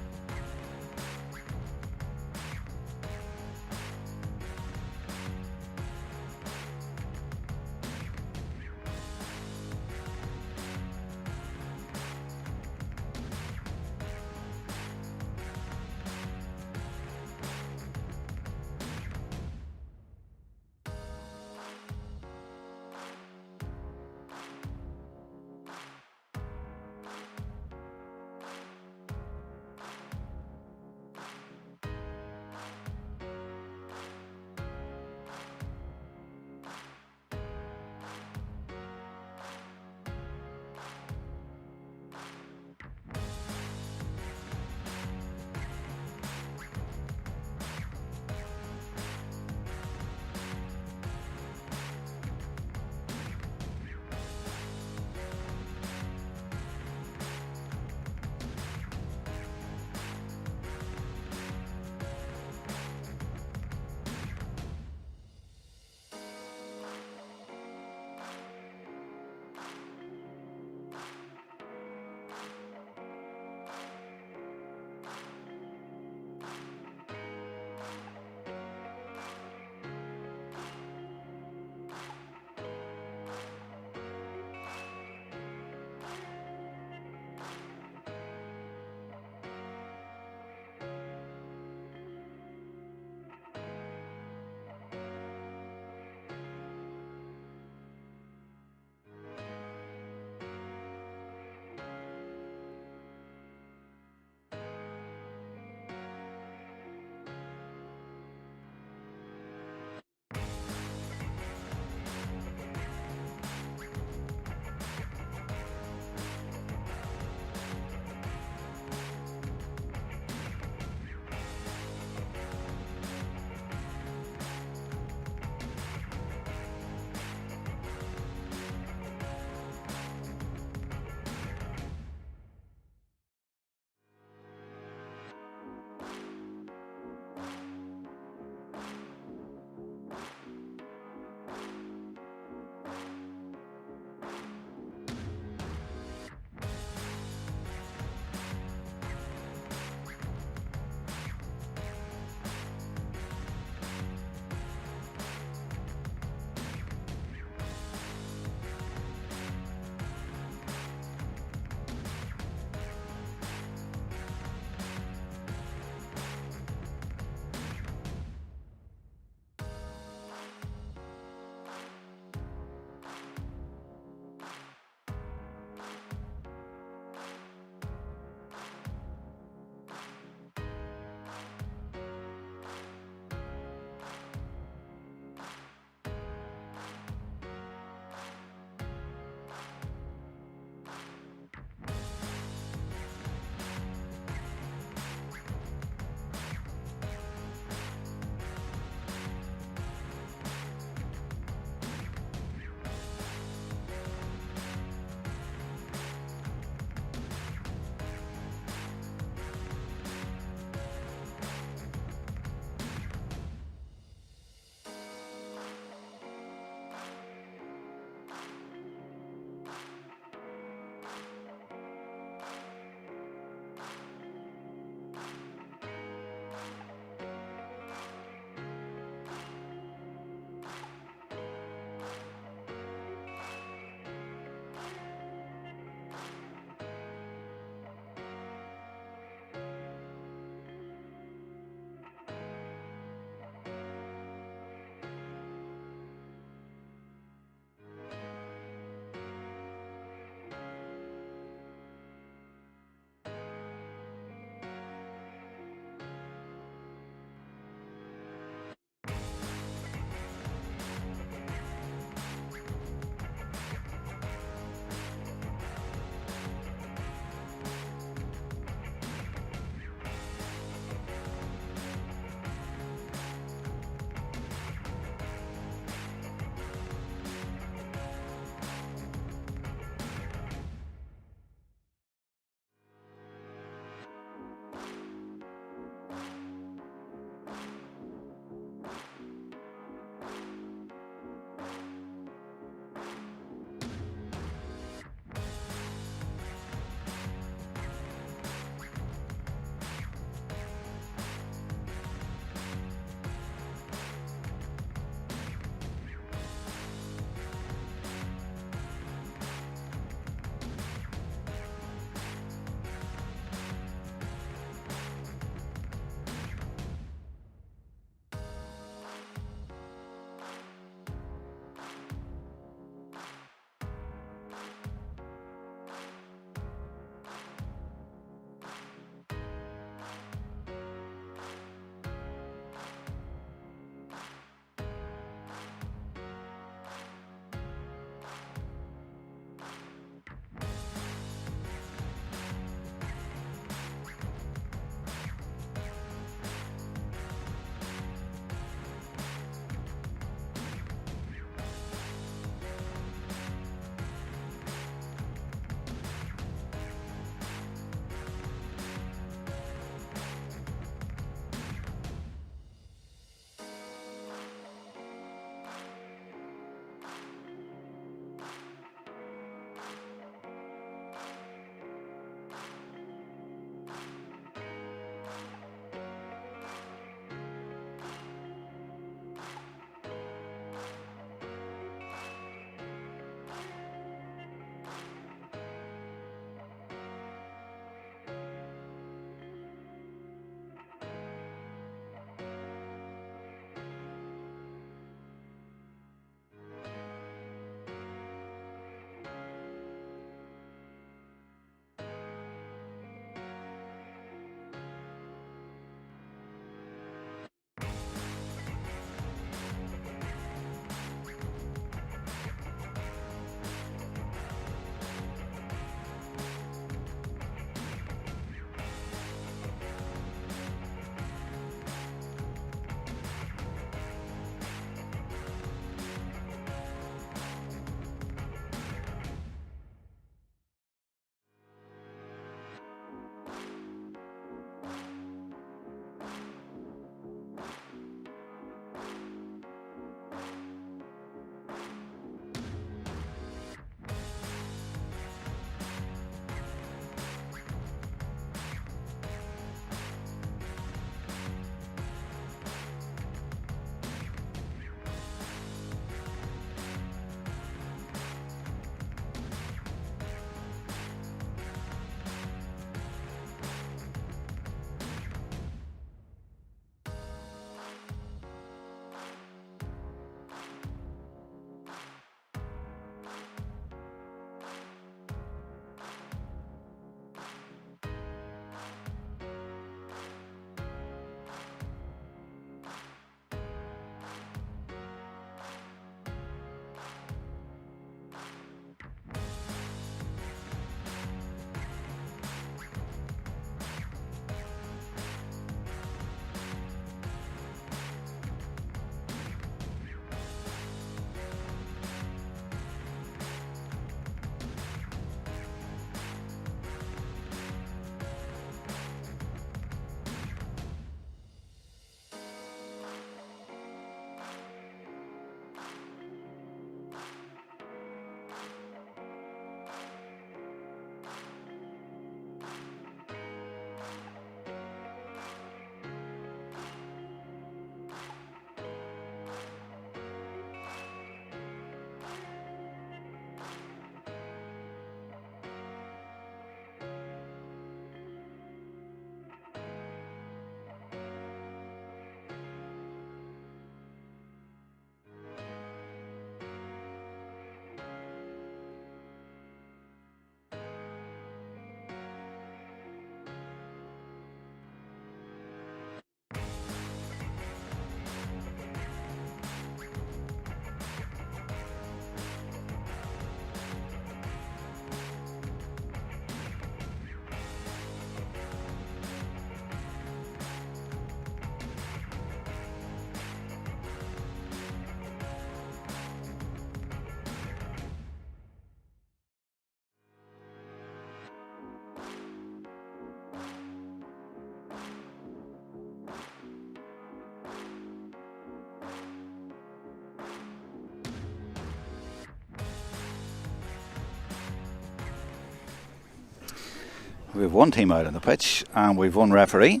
We have one team out on the pitch and we've one referee,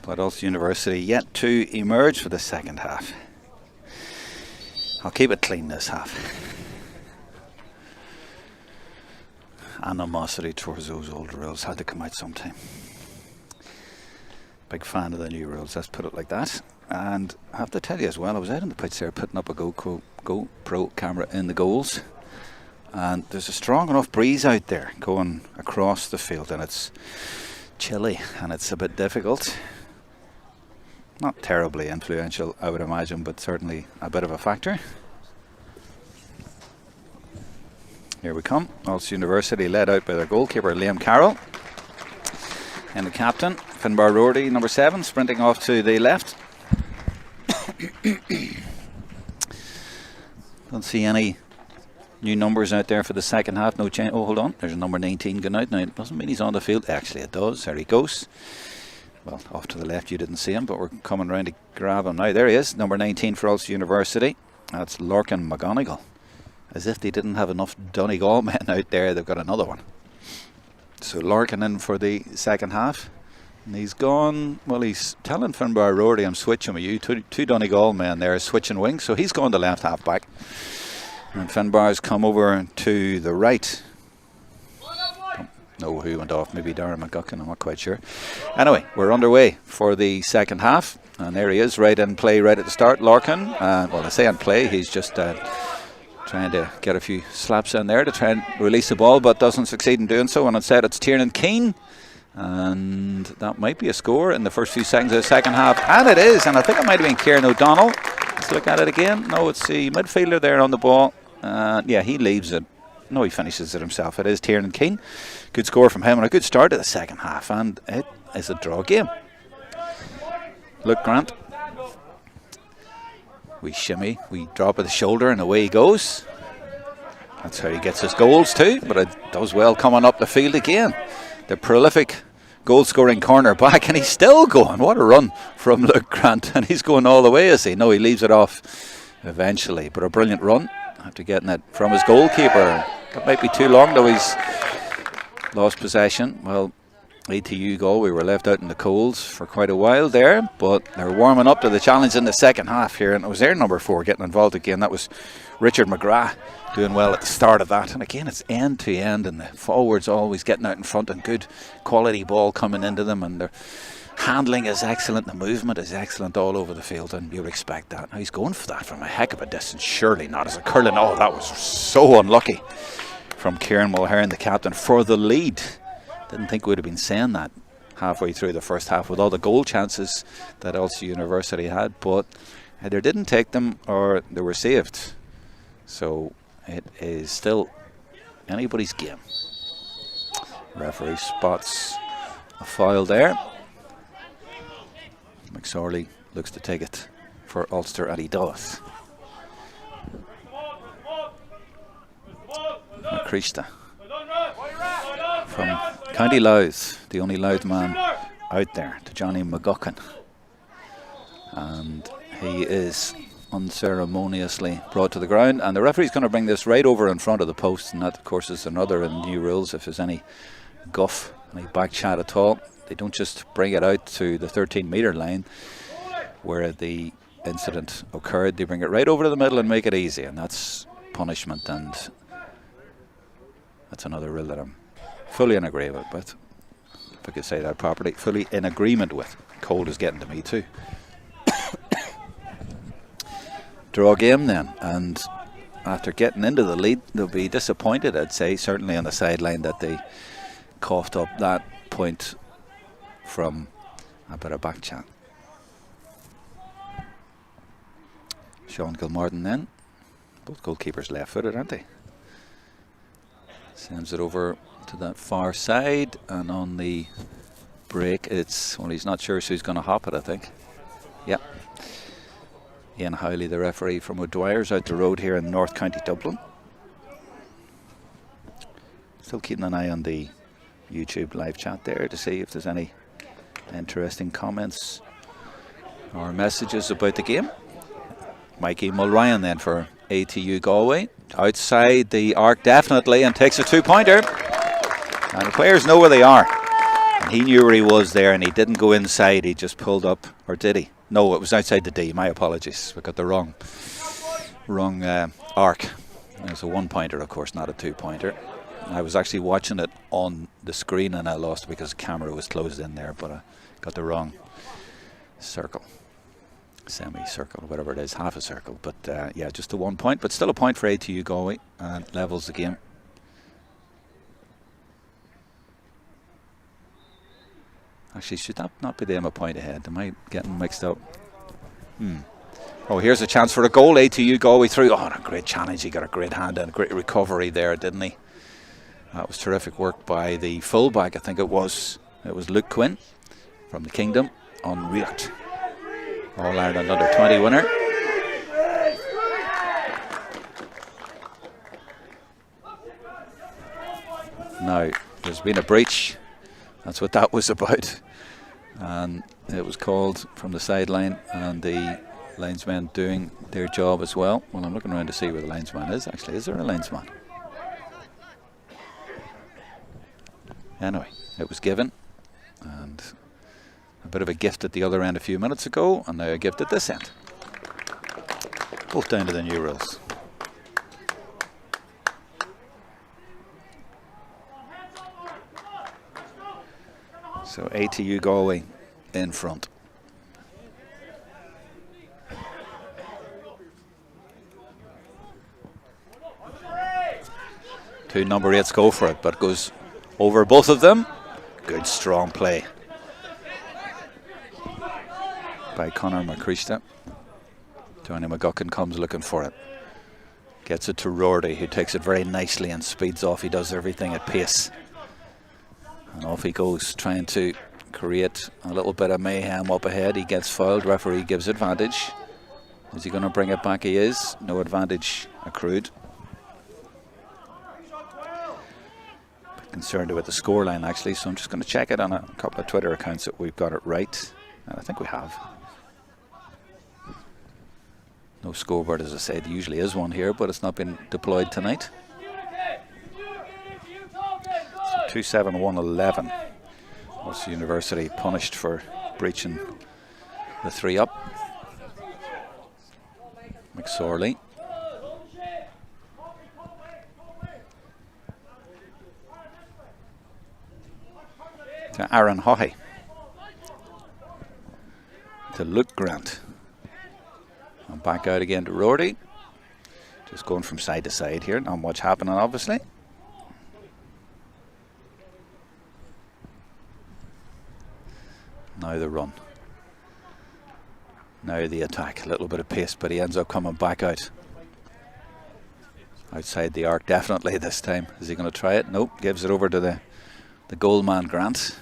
but Ulster University yet to emerge for the second half. I'll keep it clean this half. Animosity towards those old rules had to come out sometime. Big fan of the new rules, let's put it like that. And I have to tell you as well, I was out on the pitch there putting up a GoPro camera in the goals, and there's a strong enough breeze out there going across the field, and it's chilly and it's a bit difficult. Not terribly influential, I would imagine, but certainly a bit of a factor. Here we come. Ulster University led out by their goalkeeper Liam Carroll, and the captain Finbar Roarty, number 7, sprinting off to the left. Don't see any new numbers out there for the second half. No change. Oh, hold on. There's a number 19 going out now. It doesn't mean he's on the field. Actually, it does. There he goes. Well, off to the left, you didn't see him, but we're coming round to grab him now. There he is, number 19 for Ulster University. That's Lorcan McGonigal. As if they didn't have enough Donegal men out there, they've got another one. So Lorcan in for the second half. And he's gone, well, he's telling Finbar Roarty, I'm switching with you. Two Donegal men there switching wings, so he's gone to left half back. And Finbar's come over to the right. Don't know who went off, maybe Darren McGuckin, I'm not quite sure. Anyway, we're underway for the second half. And there he is, right in play, right at the start, Lorcan. Well, I say in play, he's just trying to get a few slaps in there to try and release the ball, but doesn't succeed in doing so. And instead it's Tiernan Keane. And that might be a score in the first few seconds of the second half. And it is, and I think it might have been Kieran O'Donnell. Let's look at it again. No, it's the midfielder there on the ball. Yeah, he leaves it. No, he finishes it himself. It is Tiernan Keane. Good score from him and a good start to the second half. And it is a draw game. Luke Grant. We shimmy, we drop at the shoulder and away he goes. That's how he gets his goals too, but it does well coming up the field again. The prolific goal-scoring corner back, and he's still going. What a run from Luke Grant, and he's going all the way, is he? No, he leaves it off eventually, but a brilliant run after getting it from his goalkeeper. That might be too long, though. He's lost possession. Well, ATU Galway were left out in the coals for quite a while there, but they're warming up to the challenge in the second half here, and it was their number 4 getting involved again. That was Richard McGrath, doing well at the start of that. And again, it's end to end, and the forwards always getting out in front, and good quality ball coming into them, and their handling is excellent, the movement is excellent all over the field, and you'd expect that. Now he's going for that from a heck of a distance. Surely not as a curling. Oh, that was so unlucky from Kieran Mulhern, the captain, for the lead. Didn't think we would have been saying that halfway through the first half with all the goal chances that Ulster University had, but either didn't take them or they were saved. So it is still anybody's game. Referee spots a foul there. McSorley looks to take it for Ulster, and he does. Krista from County Louth, the only Louth man out there, to Johnny McGuckin. And he is unceremoniously brought to the ground, and the referee's going to bring this right over in front of the post, and that of course is another in the new rules. If there's any guff, any back chat at all, they don't just bring it out to the 13-metre line where the incident occurred. They bring it right over to the middle and make it easy, and that's punishment, and that's another rule that I'm fully in agreement with, if I could say that properly, fully in agreement with. Cold is getting to me too. Draw game then, and after getting into the lead, they'll be disappointed, I'd say, certainly on the sideline, that they coughed up that point from a bit of back chat. Sean Gilmartin then, both goalkeepers left-footed, aren't they? Sends it over to that far side, and on the break it's, well, he's not sure, so he's going to hop it, I think. Yep. Ian Howley, the referee from O'Dwyer's, out the road here in North County Dublin. Still keeping an eye on the YouTube live chat there to see if there's any interesting comments or messages about the game. Mikey Mulryan then for ATU Galway, outside the arc definitely, and takes a 2-pointer. And the players know where they are. And he knew where he was there, and he didn't go inside. He just pulled up, or did he? No, it was outside the D. My apologies. We got the wrong arc. It was a 1-pointer, of course, not a 2-pointer. I was actually watching it on the screen, and I lost because the camera was closed in there, but I got the wrong circle. Semi-circle, whatever it is, half a circle. But yeah, just a 1 point, but still a point for ATU Galway, and levels the game. Actually, should that not be them a point ahead? Am I getting mixed up? Oh, here's a chance for a goal. ATU Galway through. Oh, a great challenge. He got a great hand and a great recovery there, didn't he? That was terrific work by the fullback. I think it was Luke Quinn from the Kingdom on React. All Ireland under 20 winner. Now, there's been a breach. That's what that was about. And it was called from the sideline, and the linesmen doing their job as well. Well, I'm looking around to see where the linesman is. Actually, is there a linesman? Anyway, it was given, and a bit of a gift at the other end a few minutes ago, and now a gift at this end. Both down to the new rules. So ATU Galway in front. Two number 8s go for it, but goes over both of them. Good strong play by Conor McCreishta. Tony McGuckin comes looking for it. Gets it to Rorty, who takes it very nicely and speeds off. He does everything at pace. And off he goes, trying to create a little bit of mayhem up ahead. He gets fouled. Referee gives advantage. Is he going to bring it back? He is. No advantage accrued. Concerned about the scoreline, actually, so I'm just going to check it on a couple of Twitter accounts that we've got it right. And I think we have. No scoreboard, as I said. There usually is one here, but it's not been deployed tonight. 2-7-1-11. Ulster University punished for breaching the 3-up. McSorley. To Aaron Haughey. To Luke Grant. And back out again to Rorty. Just going from side to side here. Not much happening, obviously. Now the run. Now the attack. A little bit of pace, but he ends up coming back out. Outside the arc, definitely this time. Is he going to try it? Nope. Gives it over to the goal man, Grant.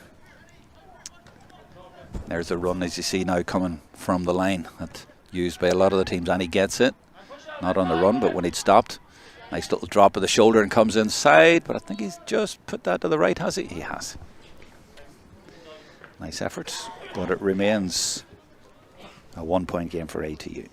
There's a run, as you see now, coming from the line. That's used by a lot of the teams, and he gets it. Not on the run, but when he'd stopped. Nice little drop of the shoulder and comes inside, but I think he's just put that to the right, has he? He has. Nice effort, but it remains a 1-point game for ATU.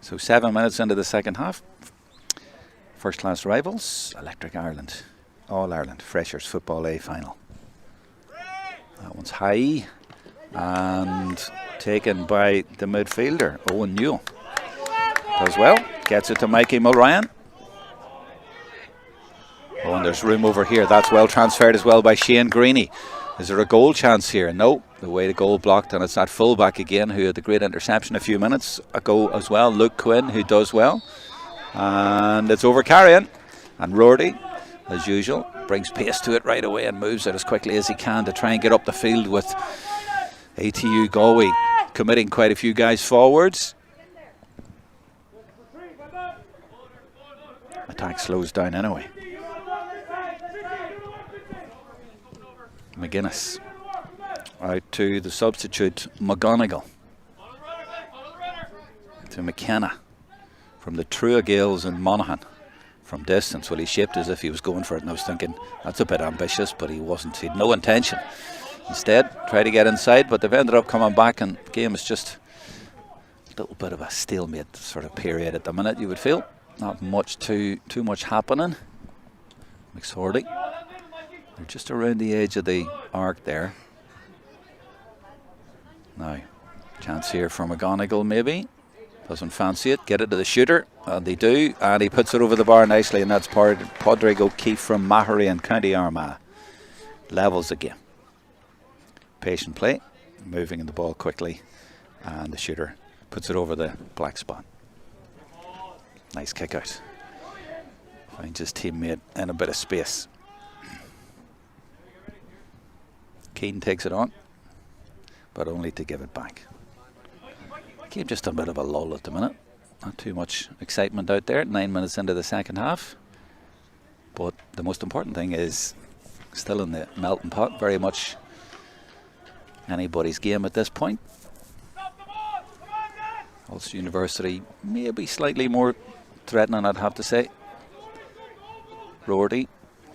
So 7 minutes into the second half. First class rivals, Electric Ireland, All Ireland Freshers Football A final. That one's high and taken by the midfielder, Owen Newell. Does well, gets it to Mikey Mulryan. Oh, and there's room over here. That's well transferred as well by Shane Greeny. Is there a goal chance here? No. The way the goal blocked, and it's that fullback again who had the great interception a few minutes ago as well. Luke Quinn, who does well. And it's over carrying. And Rorty, as usual, brings pace to it right away and moves it as quickly as he can to try and get up the field, with ATU Galway committing quite a few guys forwards. Attack slows down anyway. McGuinness out to the substitute McGonigal. To McKenna from the Trua Gales and Monaghan from distance. Well, he shaped as if he was going for it, and I was thinking that's a bit ambitious, but he wasn't. He had no intention. Instead, try to get inside, but they've ended up coming back, and the game is just a little bit of a stalemate sort of period at the minute, you would feel. Not much too much happening. McSorley, they're just around the edge of the arc there. Now, chance here for McGonigal maybe. Doesn't fancy it. Get it to the shooter, and they do, and he puts it over the bar nicely, and that's Padraig O'Keefe from Mahery in County Armagh. Levels the game. Patient play, moving the ball quickly, and the shooter puts it over the black spot. Nice kick out. Finds his teammate in a bit of space. Keane takes it on, but only to give it back. Game just a bit of a lull at the minute. Not too much excitement out there. 9 minutes into the second half. But the most important thing is still in the melting pot. Very much anybody's game at this point. Ulster University maybe slightly more threatening, I'd have to say. Roarty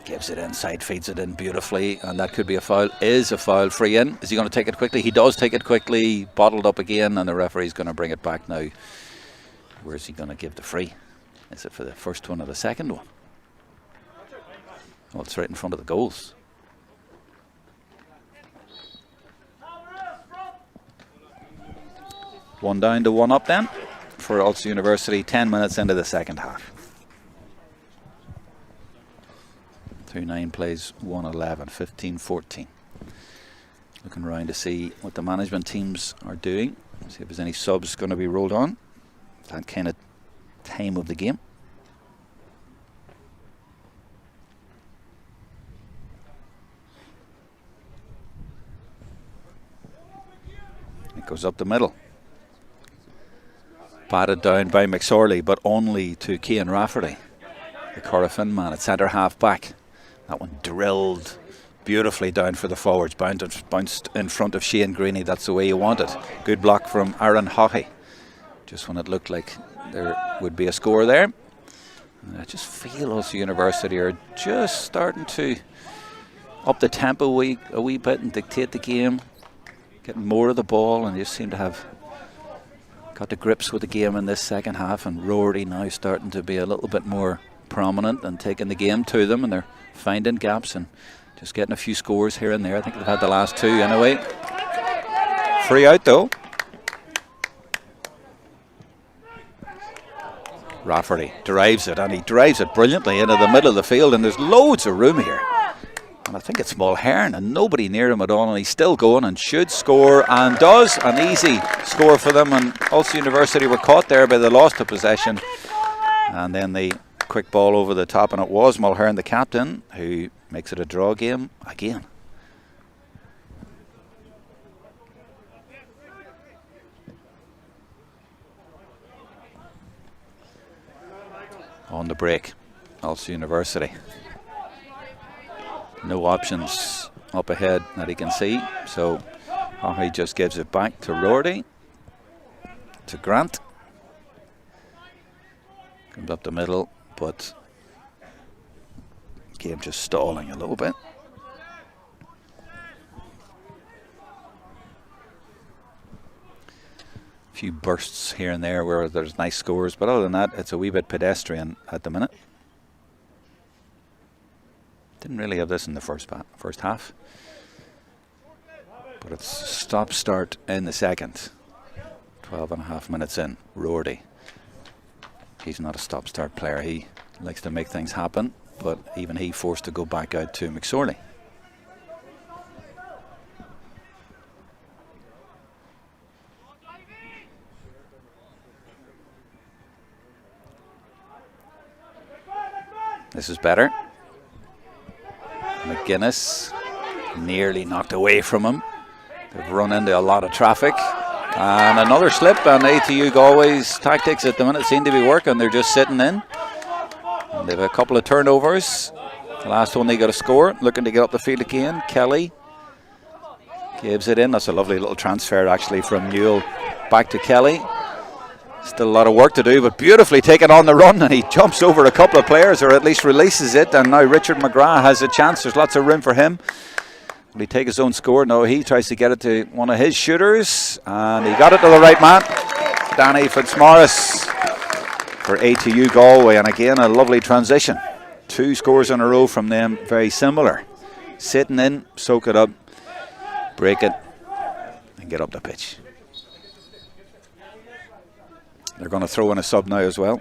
gives it inside, feeds it in beautifully, and that could be a foul. Is a foul. Free in. Is he going to take it quickly? He does take it quickly. Bottled up again, and the referee's going to bring it back now. Where's he going to give the free? Is it for the first one or the second one? Well, it's right in front of the goals. One down to one up then for Ulster University. 10 minutes into the second half. 2-9 plays 1-11, 15-14. Looking around to see what the management teams are doing. See if there's any subs going to be rolled on. That kind of time of the game. It goes up the middle. Batted down by McSorley, but only to Cian Rafferty, the Corofin man at centre half back. That one drilled beautifully down for the forwards. Bounced in front of Shane Greeny. That's the way you want it. Good block from Aaron Haughey. Just when it looked like there would be a score there. And I just feel Ulster University are just starting to up the tempo a wee bit and dictate the game. Getting more of the ball, and just seem to have got to grips with the game in this second half. And Rory now starting to be a little bit more prominent and taking the game to them, and they're finding gaps and just getting a few scores here and there. I think they've had the last two anyway. Free out though. Rafferty drives it, and he drives it brilliantly into the middle of the field, and there's loads of room here. And I think it's Mulhern and nobody near him at all, and he's still going and should score, and does. An easy score for them, and Ulster University were caught there by the loss of possession, and then the quick ball over the top, and it was Mulhern, the captain, who makes it a draw game again. On the break, Ulster University. No options up ahead that he can see, so he just gives it back to Roarty, to Grant. Comes up the middle, but game just stalling a little bit. A few bursts here and there where there's nice scores, but other than that, it's a wee bit pedestrian at the minute. Didn't really have this in the first half, but it's stop-start in the second. 12.5 minutes in. Roarty. He's not a stop-start player. He likes to make things happen, but even he forced to go back out to McSorley. This is better. McGuinness nearly knocked away from him. They've run into a lot of traffic. And another slip, and ATU Galway's tactics at the minute seem to be working. They're just sitting in. And they've a couple of turnovers. The last one they got a score. Looking to get up the field again. Kelly gives it in. That's a lovely little transfer actually from Newell back to Kelly. Still a lot of work to do, but beautifully taken on the run, and he jumps over a couple of players, or at least releases it, and now Richard McGrath has a chance. There's lots of room for him. Will he take his own score? No, he tries to get it to one of his shooters, and he got it to the right man, Danny Fitzmaurice, for ATU Galway. And again, a lovely transition. 2 scores in a row from them, very similar. Sitting in, soak it up, break it, and get up the pitch. They're going to throw in a sub now as well,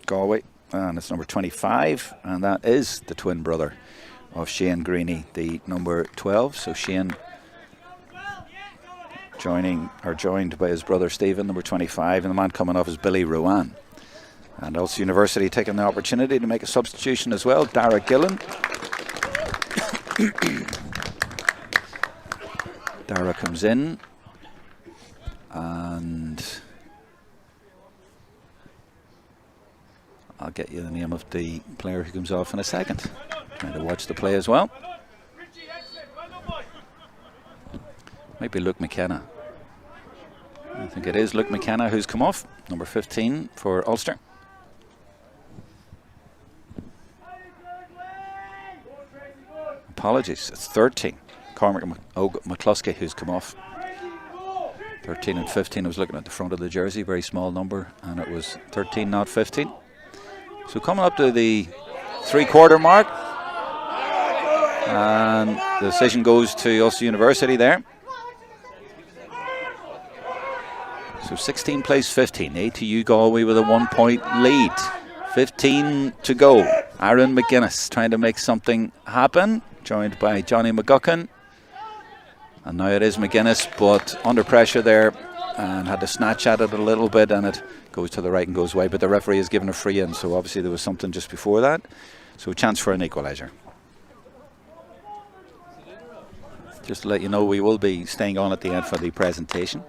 Galway, and it's number 25, and that is the twin brother of Shane Greeny, the number 12. So Shane joined by his brother Stephen, number 25, and the man coming off is Billy Rowan. And Ulster University taking the opportunity to make a substitution as well. Dara Gillen. Dara comes in, and I'll get you the name of the player who comes off in a second. Trying to watch the play as well. Might be Luke McKenna. I think it is Luke McKenna who's come off, number 15 for Ulster. Apologies, it's 13. Cormac McCluskey who's come off. 13 and 15. I was looking at the front of the jersey, very small number, and it was 13, not 15. So coming up to the 3/4 mark, and the decision goes to Ulster University there. So 16 plays 15. ATU Galway with a 1-point lead. 15 to go. Aaron McGuinness trying to make something happen, joined by Johnny McGuckin. And now it is McGuinness, but under pressure there, and had to snatch at it a little bit, and it goes to the right and goes wide. But the referee has given a free in, so obviously there was something just before that. So a chance for an equaliser. Just to let you know, we will be staying on at the end for the presentation.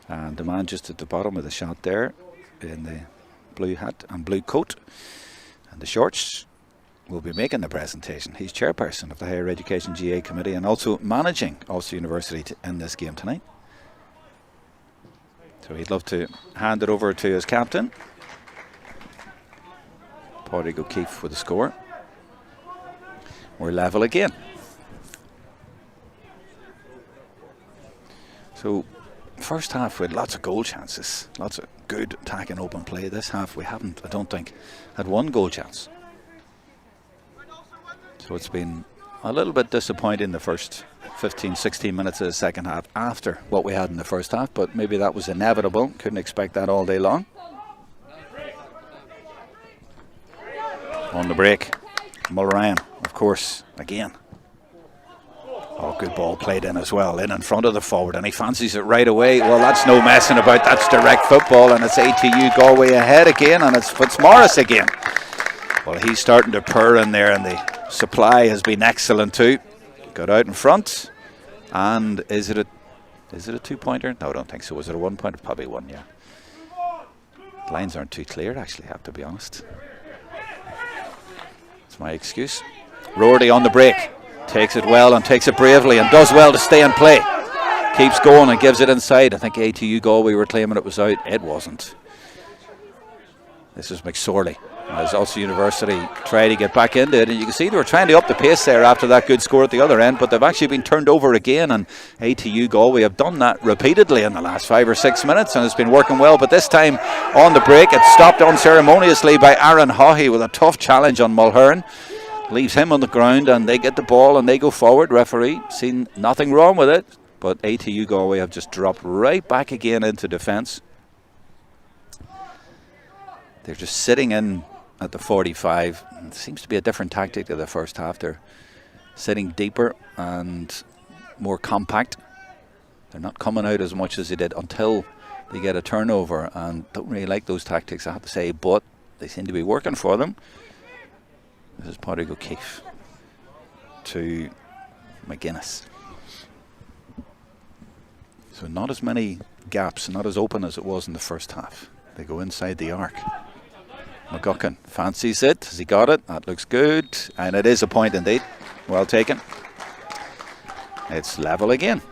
And the man just at the bottom of the shot there, in the blue hat and blue coat and the shorts, will be making the presentation. He's chairperson of the Higher Education GAA Committee and also managing Ulster University in this game tonight. So he'd love to hand it over to his captain, Padraig O'Keefe, with the score. We're level again. So first half we had lots of goal chances, lots of good attacking open play. This half we haven't, I don't think, had one goal chance. So it's been a little bit disappointing the first 15-16 minutes of the second half after what we had in the first half, but maybe that was inevitable. Couldn't expect that all day long. On the break, Mulryan, of course, again. Oh, good ball played in as well, in front of the forward, and he fancies it right away. Well, that's no messing about, that's direct football, and it's ATU Galway ahead again, and it's Fitzmaurice again. Well, he's starting to purr in there, and the supply has been excellent too. Got out in front, and is it a 2-pointer? No, I don't think so. Was it a 1-pointer? Probably one, yeah. The lines aren't too clear, actually, I have to be honest. That's my excuse. Roardy on the break. Takes it well and takes it bravely and does well to stay and play. Keeps going and gives it inside. I think ATU Galway were claiming it was out. It wasn't. This is McSorley as Ulster University try to get back into it, and you can see they were trying to up the pace there after that good score at the other end, but they've actually been turned over again, and ATU Galway have done that repeatedly in the last 5 or 6 minutes, and it's been working well. But this time on the break, it's stopped unceremoniously by Aaron Haughey with a tough challenge on Mulhern. Leaves him on the ground, and they get the ball and they go forward. Referee seen nothing wrong with it, but ATU Galway have just dropped right back again into defence. They're just sitting in at the 45. It seems to be a different tactic to the first half. They're sitting deeper and more compact. They're not coming out as much as they did until they get a turnover, and don't really like those tactics, I have to say, but they seem to be working for them. This is Padraig O'Keefe to McGuinness. So not as many gaps, not as open as it was in the first half. They go inside the arc. McGuckin fancies it. Has he got it? That looks good. And it is a point indeed. Well taken. It's level again.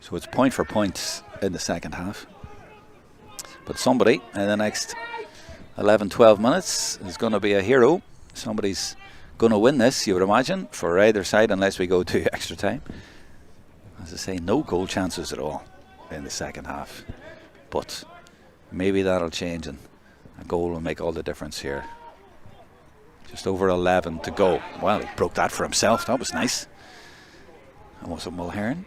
So it's point for point in the second half. But somebody in the next 11-12 minutes is going to be a hero. Somebody's going to win this, you would imagine, for either side, unless we go to extra time. As I say, no goal chances at all in the second half. But maybe that'll change, and a goal will make all the difference here. Just over 11 to go. Well, he broke that for himself. That was nice. And was it Mulhern,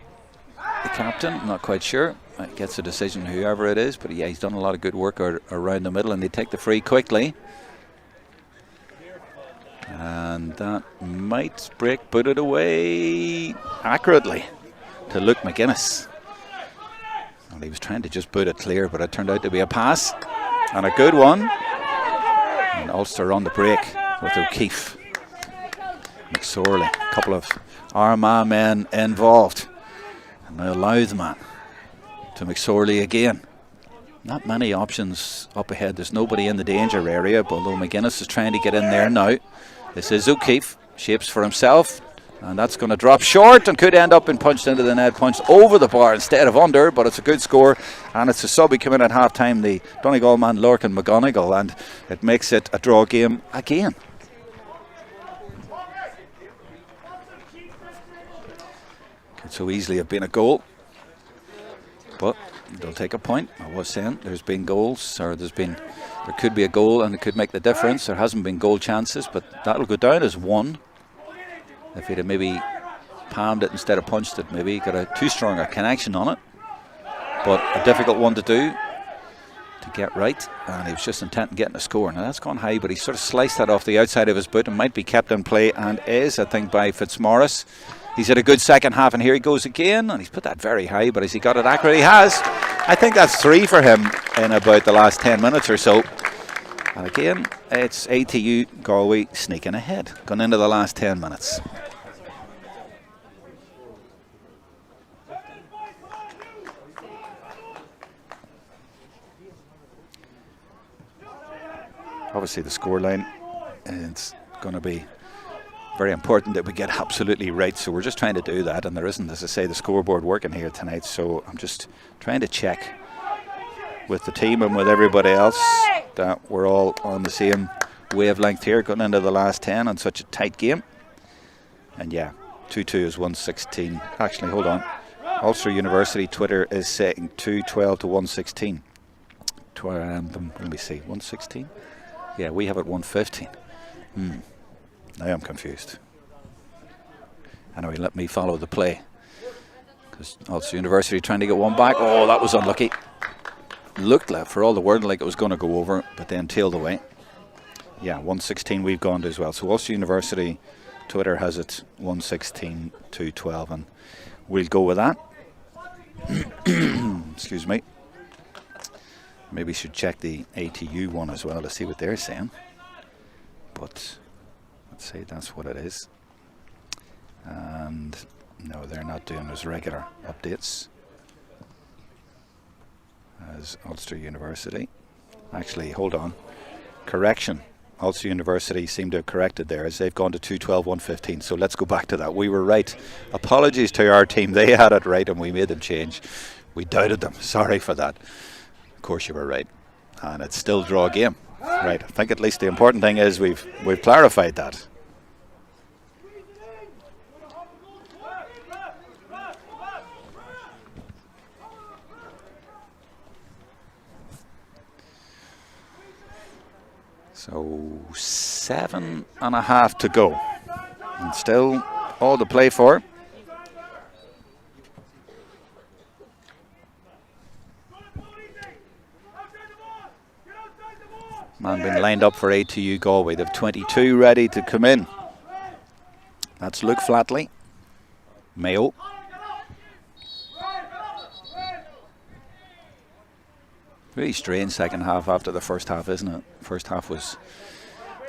the captain? Not quite sure. Gets a decision, whoever it is. But yeah, he's done a lot of good work around the middle, and they take the free quickly. And that might break, put it away accurately to Luke McGuinness. Well, he was trying to just put it clear, but it turned out to be a pass. And a good one. And Ulster on the break with O'Keefe. McSorley, a couple of Armagh men involved. And now Louthman to McSorley again. Not many options up ahead. There's nobody in the danger area, but although McGuinness is trying to get in there now. This is O'Keefe, shapes for himself, and that's going to drop short and could end up being punched into the net, punched over the bar instead of under, but it's a good score, and it's a subby coming in at half-time, the Donegal man Lorcan McGonigal, and it makes it a draw game again. Could so easily have been a goal, but they'll take a point. I was saying there's been goals, or there could be a goal and it could make the difference. There hasn't been goal chances, but that'll go down as one. If he'd have maybe palmed it instead of punched it, maybe he got a too strong a connection on it. But a difficult one to do, to get right, and he was just intent on getting a score. Now that's gone high, but he sort of sliced that off the outside of his boot and might be kept in play, and is, I think, by Fitzmaurice. He's had a good second half, and here he goes again, and he's put that very high, but has he got it accurate? He has. I think that's 3 for him in about the last 10 minutes or so. And again, it's ATU Galway sneaking ahead, gone into the last 10 minutes. Obviously the scoreline, it's going to be very important that we get absolutely right, so we're just trying to do that, and there isn't, as I say, the scoreboard working here tonight, so I'm just trying to check with the team and with everybody else that we're all on the same wavelength here, going into the last 10 on such a tight game. And yeah, 2-2 is 116. Actually, hold on, Ulster University Twitter is saying 212 to 116. Let me see, 116? Yeah, we have it 115. Now I'm confused. Anyway, let me follow the play, because Ulster University trying to get one back. Oh, that was unlucky. Looked like, for all the world, like it was going to go over, but then tailed away. Yeah, 116 we've gone to as well. So Ulster University Twitter has it 116 to 12, and we'll go with that. Excuse me. Maybe should check the ATU one as well to see what they're saying. But let's say that's what it is. And no, they're not doing those regular updates as Ulster University. Actually, hold on. Correction. Ulster University seem to have corrected there as they've gone to 212 115. So let's go back to that. We were right. Apologies to our team. They had it right and we made them change. We doubted them. Sorry for that. Of course you were right. And it's still draw game. Right. I think at least the important thing is we've clarified that. So 7.5 to go. And still all to play for. Man been lined up for ATU Galway. They've 22 ready to come in. That's Luke Flatley. Mayo. Really strange second half after the first half, isn't it? First half was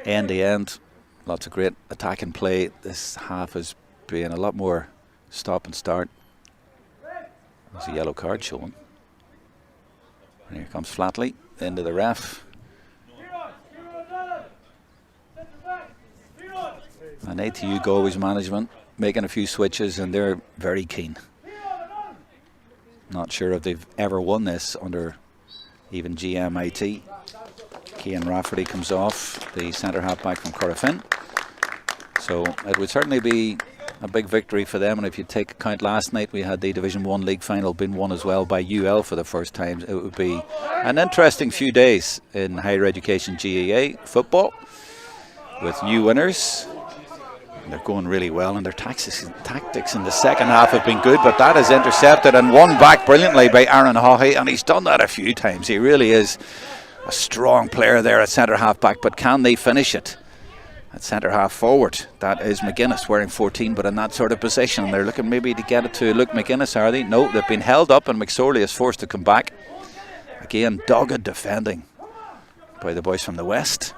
end to end. Lots of great attacking play. This half has been a lot more stop and start. There's a yellow card showing. And here comes Flatley into the ref. And ATU Galway's management making a few switches, and they're very keen. Not sure if they've ever won this under even GMIT. Cian Rafferty comes off, the centre half back from Corofin. So it would certainly be a big victory for them. And if you take account, last night we had the Division 1 league final being won as well by UL for the first time. It would be an interesting few days in higher education GAA football with new winners. And they're going really well, and their tactics in the second half have been good, but that is intercepted and won back brilliantly by Aaron Haughey, and he's done that a few times. He really is a strong player there at centre half back, but can they finish it at centre half forward? That is McGuinness wearing 14, but in that sort of position. They're looking maybe to get it to Luke McGuinness, are they? No, they've been held up, and McSorley is forced to come back. Again, dogged defending by the boys from the west.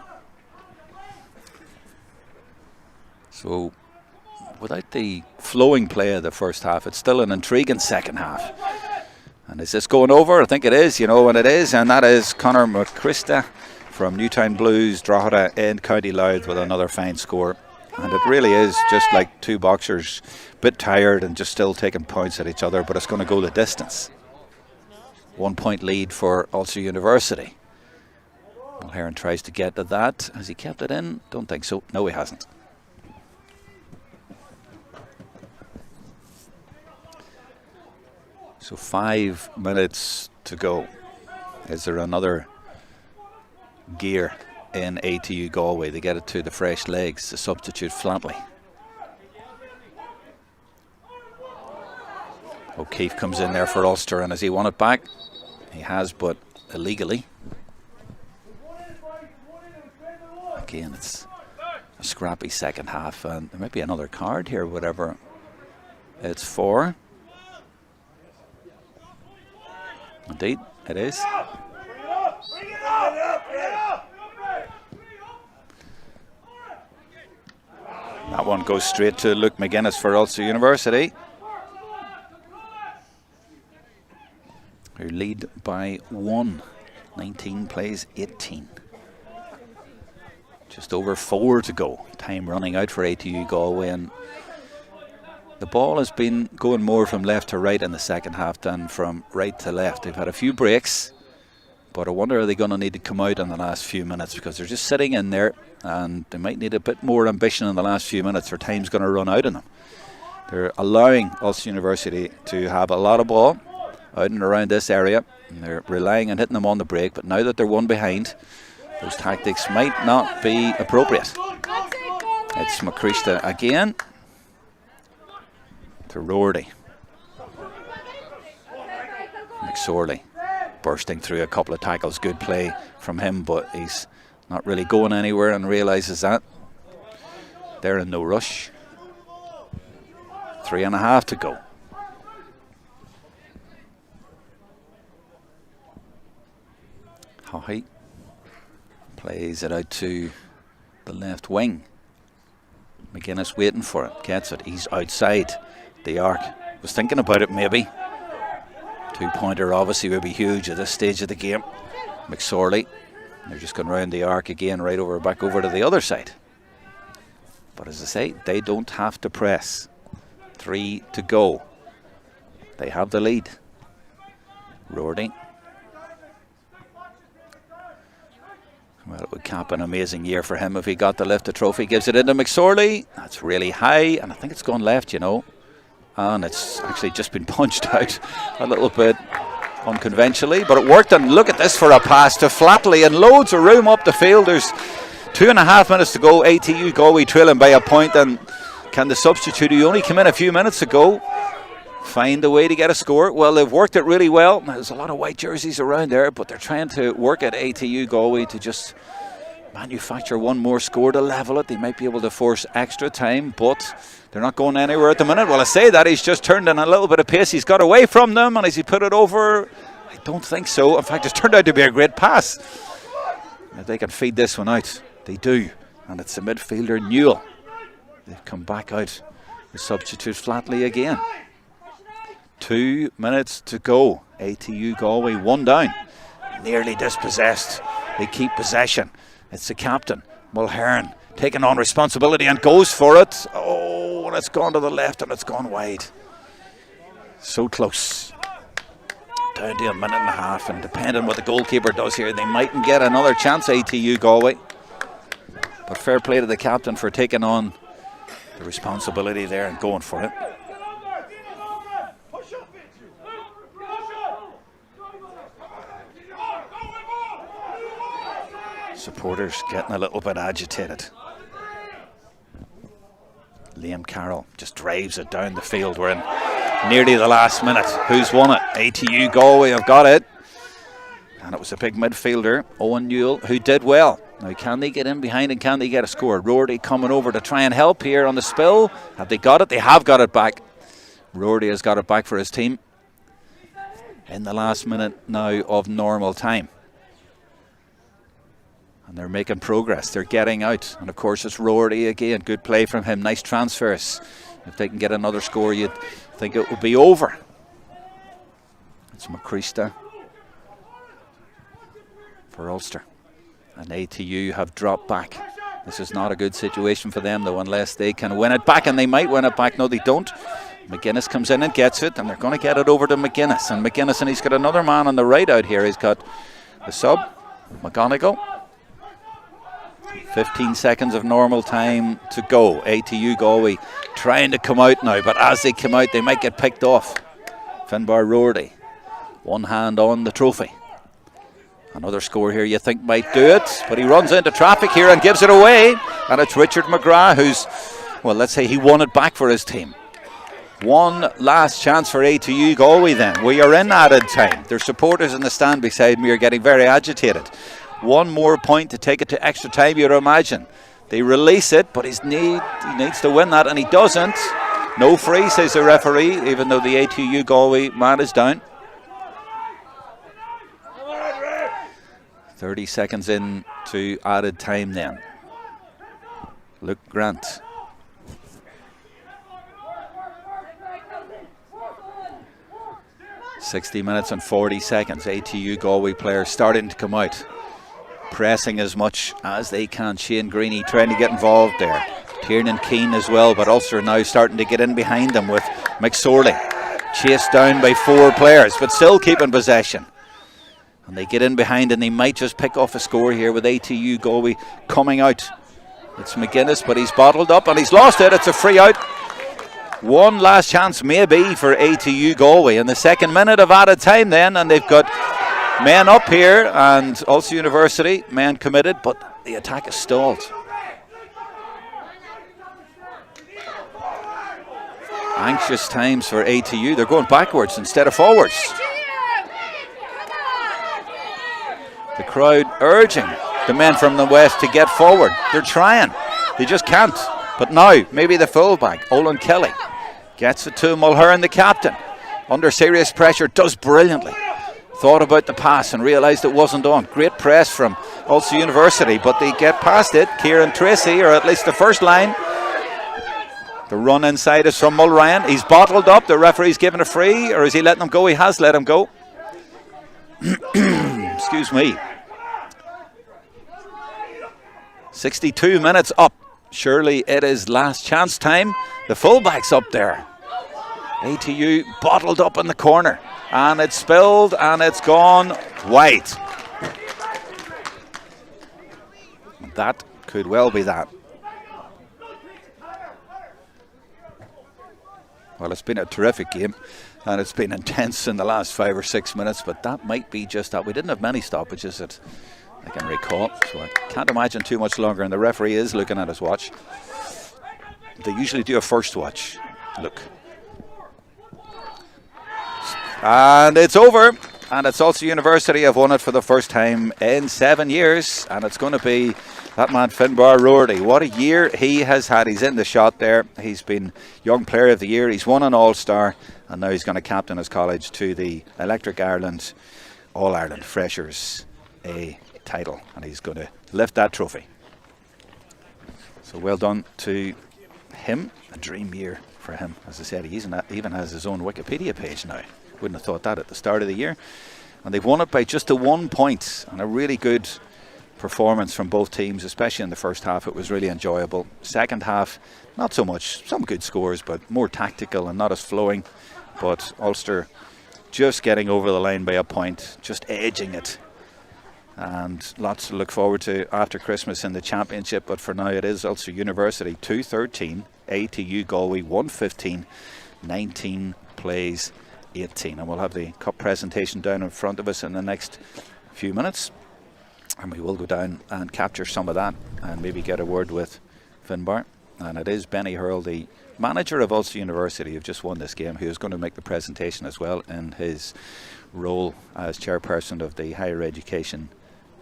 So, without the flowing play of the first half, it's still an intriguing second half. And is this going over? I think it is, and it is. And that is Conor McChrista from Newtown Blues, Drogheda in County Louth with another fine score. And it really is just like two boxers, a bit tired and just still taking points at each other, but it's going to go the distance. 1 point lead for Ulster University. Mulheron tries to get to that. Has he kept it in? Don't think so. No, he hasn't. So 5 minutes to go. Is there another gear in ATU Galway? They get it to the fresh legs, the substitute Flatley. O'Keefe comes in there for Ulster, and has he won it back? He has, but illegally. Again, it's a scrappy second half, and there might be another card here, whatever it's for. Indeed, it is. That one goes straight to Luke McGuinness for Ulster University, who lead by 1. 19 plays 18. Just over 4 to go. Time running out for ATU Galway, and the ball has been going more from left to right in the second half than from right to left. They've had a few breaks, but I wonder, are they going to need to come out in the last few minutes, because they're just sitting in there and they might need a bit more ambition in the last few minutes, or time's going to run out on them. They're allowing Ulster University to have a lot of ball out and around this area, and they're relying on hitting them on the break, but now that they're one behind, those tactics might not be appropriate. It's McChrista again to Roardy. McSorley bursting through a couple of tackles. Good play from him, but he's not really going anywhere and realises that. They're in no rush. 3.5 to go. Haughey plays it out to the left wing. McGuinness waiting for it, gets it. He's outside the arc. Was thinking about it maybe. 2-pointer obviously would be huge at this stage of the game. McSorley, they're just going round the arc again, right over, back over to the other side. But as I say, they don't have to press. 3 to go. They have the lead. Roardy. Well, it would cap an amazing year for him if he got the lift. Trophy. Gives it into McSorley. That's really high, and I think it's gone left, and it's actually just been punched out a little bit unconventionally, but it worked. And look at this for a pass to Flatley, and loads of room up the field. There's 2.5 minutes to go. ATU Galway trailing by a point, and can the substitute, who only came in a few minutes ago, find a way to get a score? Well, they've worked it really well. There's a lot of white jerseys around there, but they're trying to work at ATU Galway to just manufacture one more score to level it. They might be able to force extra time, but they're not going anywhere at the minute. Well, I say that, he's just turned in a little bit of pace. He's got away from them, and has he put it over? I don't think so. In fact, it's turned out to be a great pass. If they can feed this one out, they do. And it's the midfielder Newell. They've come back out with substitute Flatley again. 2 minutes to go. ATU Galway 1 down. Nearly dispossessed. They keep possession. It's the captain, Mulheron, taking on responsibility and goes for it. Oh, and it's gone to the left and it's gone wide. So close. down to a minute and a half, and depending on what the goalkeeper does here, they mightn't get another chance, ATU Galway. But fair play to the captain for taking on the responsibility there and going for it. Supporters getting a little bit agitated. Liam Carroll just drives it down the field. We're in nearly the last minute. Who's won it? ATU Galway have got it. And it was a big midfielder, Owen Newell, who did well. Now, can they get in behind and can they get a score? Roarty coming over to try and help here on the spill. Have they got it? They have got it back. Roarty has got it back for his team in the last minute now of normal time. And they're making progress. They're getting out. And of course it's Roarty again. Good play from him. Nice transfers. If they can get another score, you'd think it would be over. It's McChrista for Ulster. And ATU have dropped back. This is not a good situation for them though, unless they can win it back. And they might win it back. No, they don't. McGuinness comes in and gets it. And they're going to get it over to McGuinness. And he's got another man on the right out here. He's got the sub, McGonigal. 15 seconds of normal time to go. ATU Galway trying to come out now, but as they come out they might get picked off. Finbar Roarty, one hand on the trophy. Another score here you think might do it, but he runs into traffic here and gives it away. And it's Richard McGrath who's, well, let's say he won it back for his team. One last chance for ATU Galway then. We are in added time. Their supporters in the stand beside me are getting very agitated. One more point to take it to extra time, you'd imagine. They release it, but he needs to win that, and he doesn't. No free, says the referee, even though the ATU Galway man is down. 30 seconds in to added time then. Luke Grant. $60 minutes and 40 seconds. ATU Galway players starting to come out, pressing as much as they can. Shane Greeny trying to get involved there. Tiernan Keane as well, but Ulster now starting to get in behind them with McSorley. Chased down by 4 players, but still keeping possession. And they get in behind and they might just pick off a score here with ATU Galway coming out. It's McGuinness, but he's bottled up and he's lost it. It's a free out. One last chance maybe for ATU Galway in the second minute of added time then, and they've got men up here and Ulster University, men committed, but the attack is stalled. Anxious times for ATU. They're going backwards instead of forwards. The crowd urging the men from the west to get forward. They're trying. They just can't. But now, maybe the fullback, Olin Kelly, gets it to Mulhern, the captain. Under serious pressure, does brilliantly. Thought about the pass and realised it wasn't on. Great press from Ulster University, but they get past it. Kieran Tracy, or at least the first line. The run inside is from Mulryan. He's bottled up. The referee's given a free, or is he letting him go? He has let him go. Excuse me. 62 minutes up. Surely it is last chance time. The fullback's up there. ATU bottled up in the corner. And it's spilled and it's gone wide. That could well be that. Well, it's been a terrific game. And it's been intense in the last 5 or 6 minutes. But that might be just that. We didn't have many stoppages that I can recall. So I can't imagine too much longer. And the referee is looking at his watch. They usually do a first watch. Look. And it's over. And it's Ulster University have won it for the first time in 7 years. And it's going to be that man Finbar Roarty. What a year he has had. He's in the shot there. He's been Young Player of the Year. He's won an All-Star. And now he's going to captain his college to the Electric Ireland All-Ireland Freshers A title. And he's going to lift that trophy. So well done to him. A dream year for him. As I said, he even has his own Wikipedia page now. Wouldn't have thought that at the start of the year. And they've won it by just a 1 point. And a really good performance from both teams, especially in the first half. It was really enjoyable. Second half, not so much. Some good scores, but more tactical and not as flowing. But Ulster just getting over the line by a point, just edging it. And lots to look forward to after Christmas in the championship. But for now, it is Ulster University 2-13, ATU Galway 1-15, 19 plays 18. And we'll have the cup presentation down in front of us in the next few minutes. And we will go down and capture some of that and maybe get a word with Finbar. And it is Benny Hurl, the manager of Ulster University, who've just won this game, who is going to make the presentation as well in his role as chairperson of the Higher Education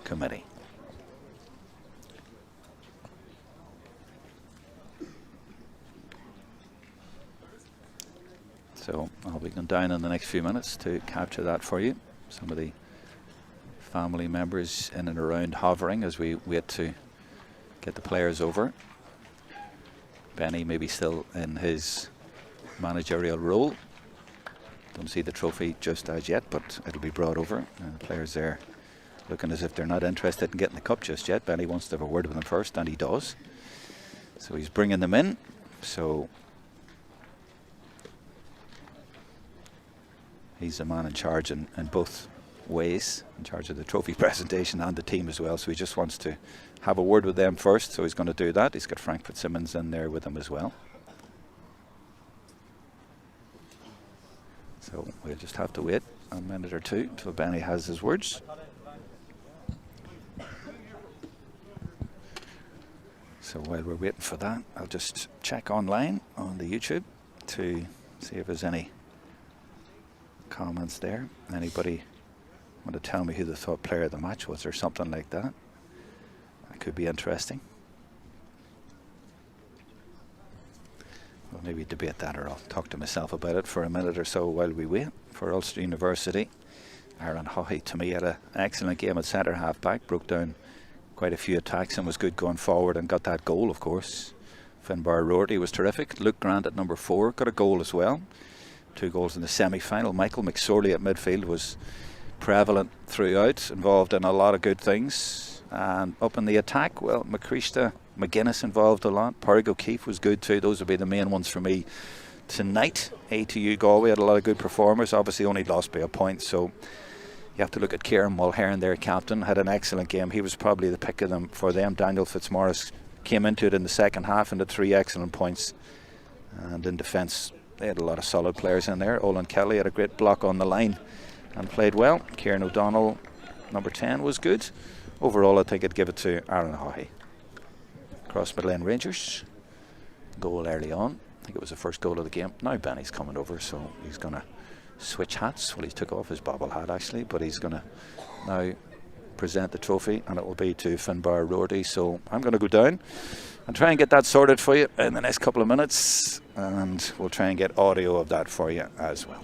Committee. So I'll be going down in the next few minutes to capture that for you. Some of the family members in and around hovering as we wait to get the players over. Benny maybe still in his managerial role. Don't see the trophy just as yet, but it'll be brought over. The players there looking as if they're not interested in getting the cup just yet. Benny wants to have a word with them first, and he does. So he's bringing them in. So he's the man in charge in both ways, in charge of the trophy presentation and the team as well. So he just wants to have a word with them first. So he's going to do that. He's got Frank Fitzsimmons in there with him as well. So we'll just have to wait a minute or two until Benny has his words. So while we're waiting for that, I'll just check online on the YouTube to see if there's any comments there. Anybody want to tell me who the thought player of the match was or something like that? That could be interesting. We'll maybe debate that, or I'll talk to myself about it for a minute or so while we wait for Ulster University. Aaron Haughey, to me, had an excellent game at centre half back, broke down quite a few attacks and was good going forward and got that goal, of course. Finbar Roarty was terrific. Luke Grant at number 4 got a goal as well. 2 goals in the semi-final. Michael McSorley at midfield was prevalent throughout, involved in a lot of good things. And up in the attack, well, McCreashta, McGuinness involved a lot. Pádraig O'Keefe was good too. Those would be the main ones for me tonight. ATU Galway had a lot of good performers, obviously only lost by a point, so you have to look at Kieran Mulhern, their captain, had an excellent game. He was probably the pick of them for them. Daniel Fitzmaurice came into it in the second half and had 3 excellent points. And in defence, they had a lot of solid players in there. Olin Kelly had a great block on the line and played well. Kieran O'Donnell, number 10, was good. Overall, I think I'd give it to Aaron Haughey. Cross Midland Rangers, goal early on. I think it was the first goal of the game. Now Benny's coming over, so he's going to switch hats. Well, he took off his bobble hat actually, but he's going to now present the trophy, and it will be to Finbar Roarty. So I'm going to go down and try and get that sorted for you in the next couple of minutes, and we'll try and get audio of that for you as well.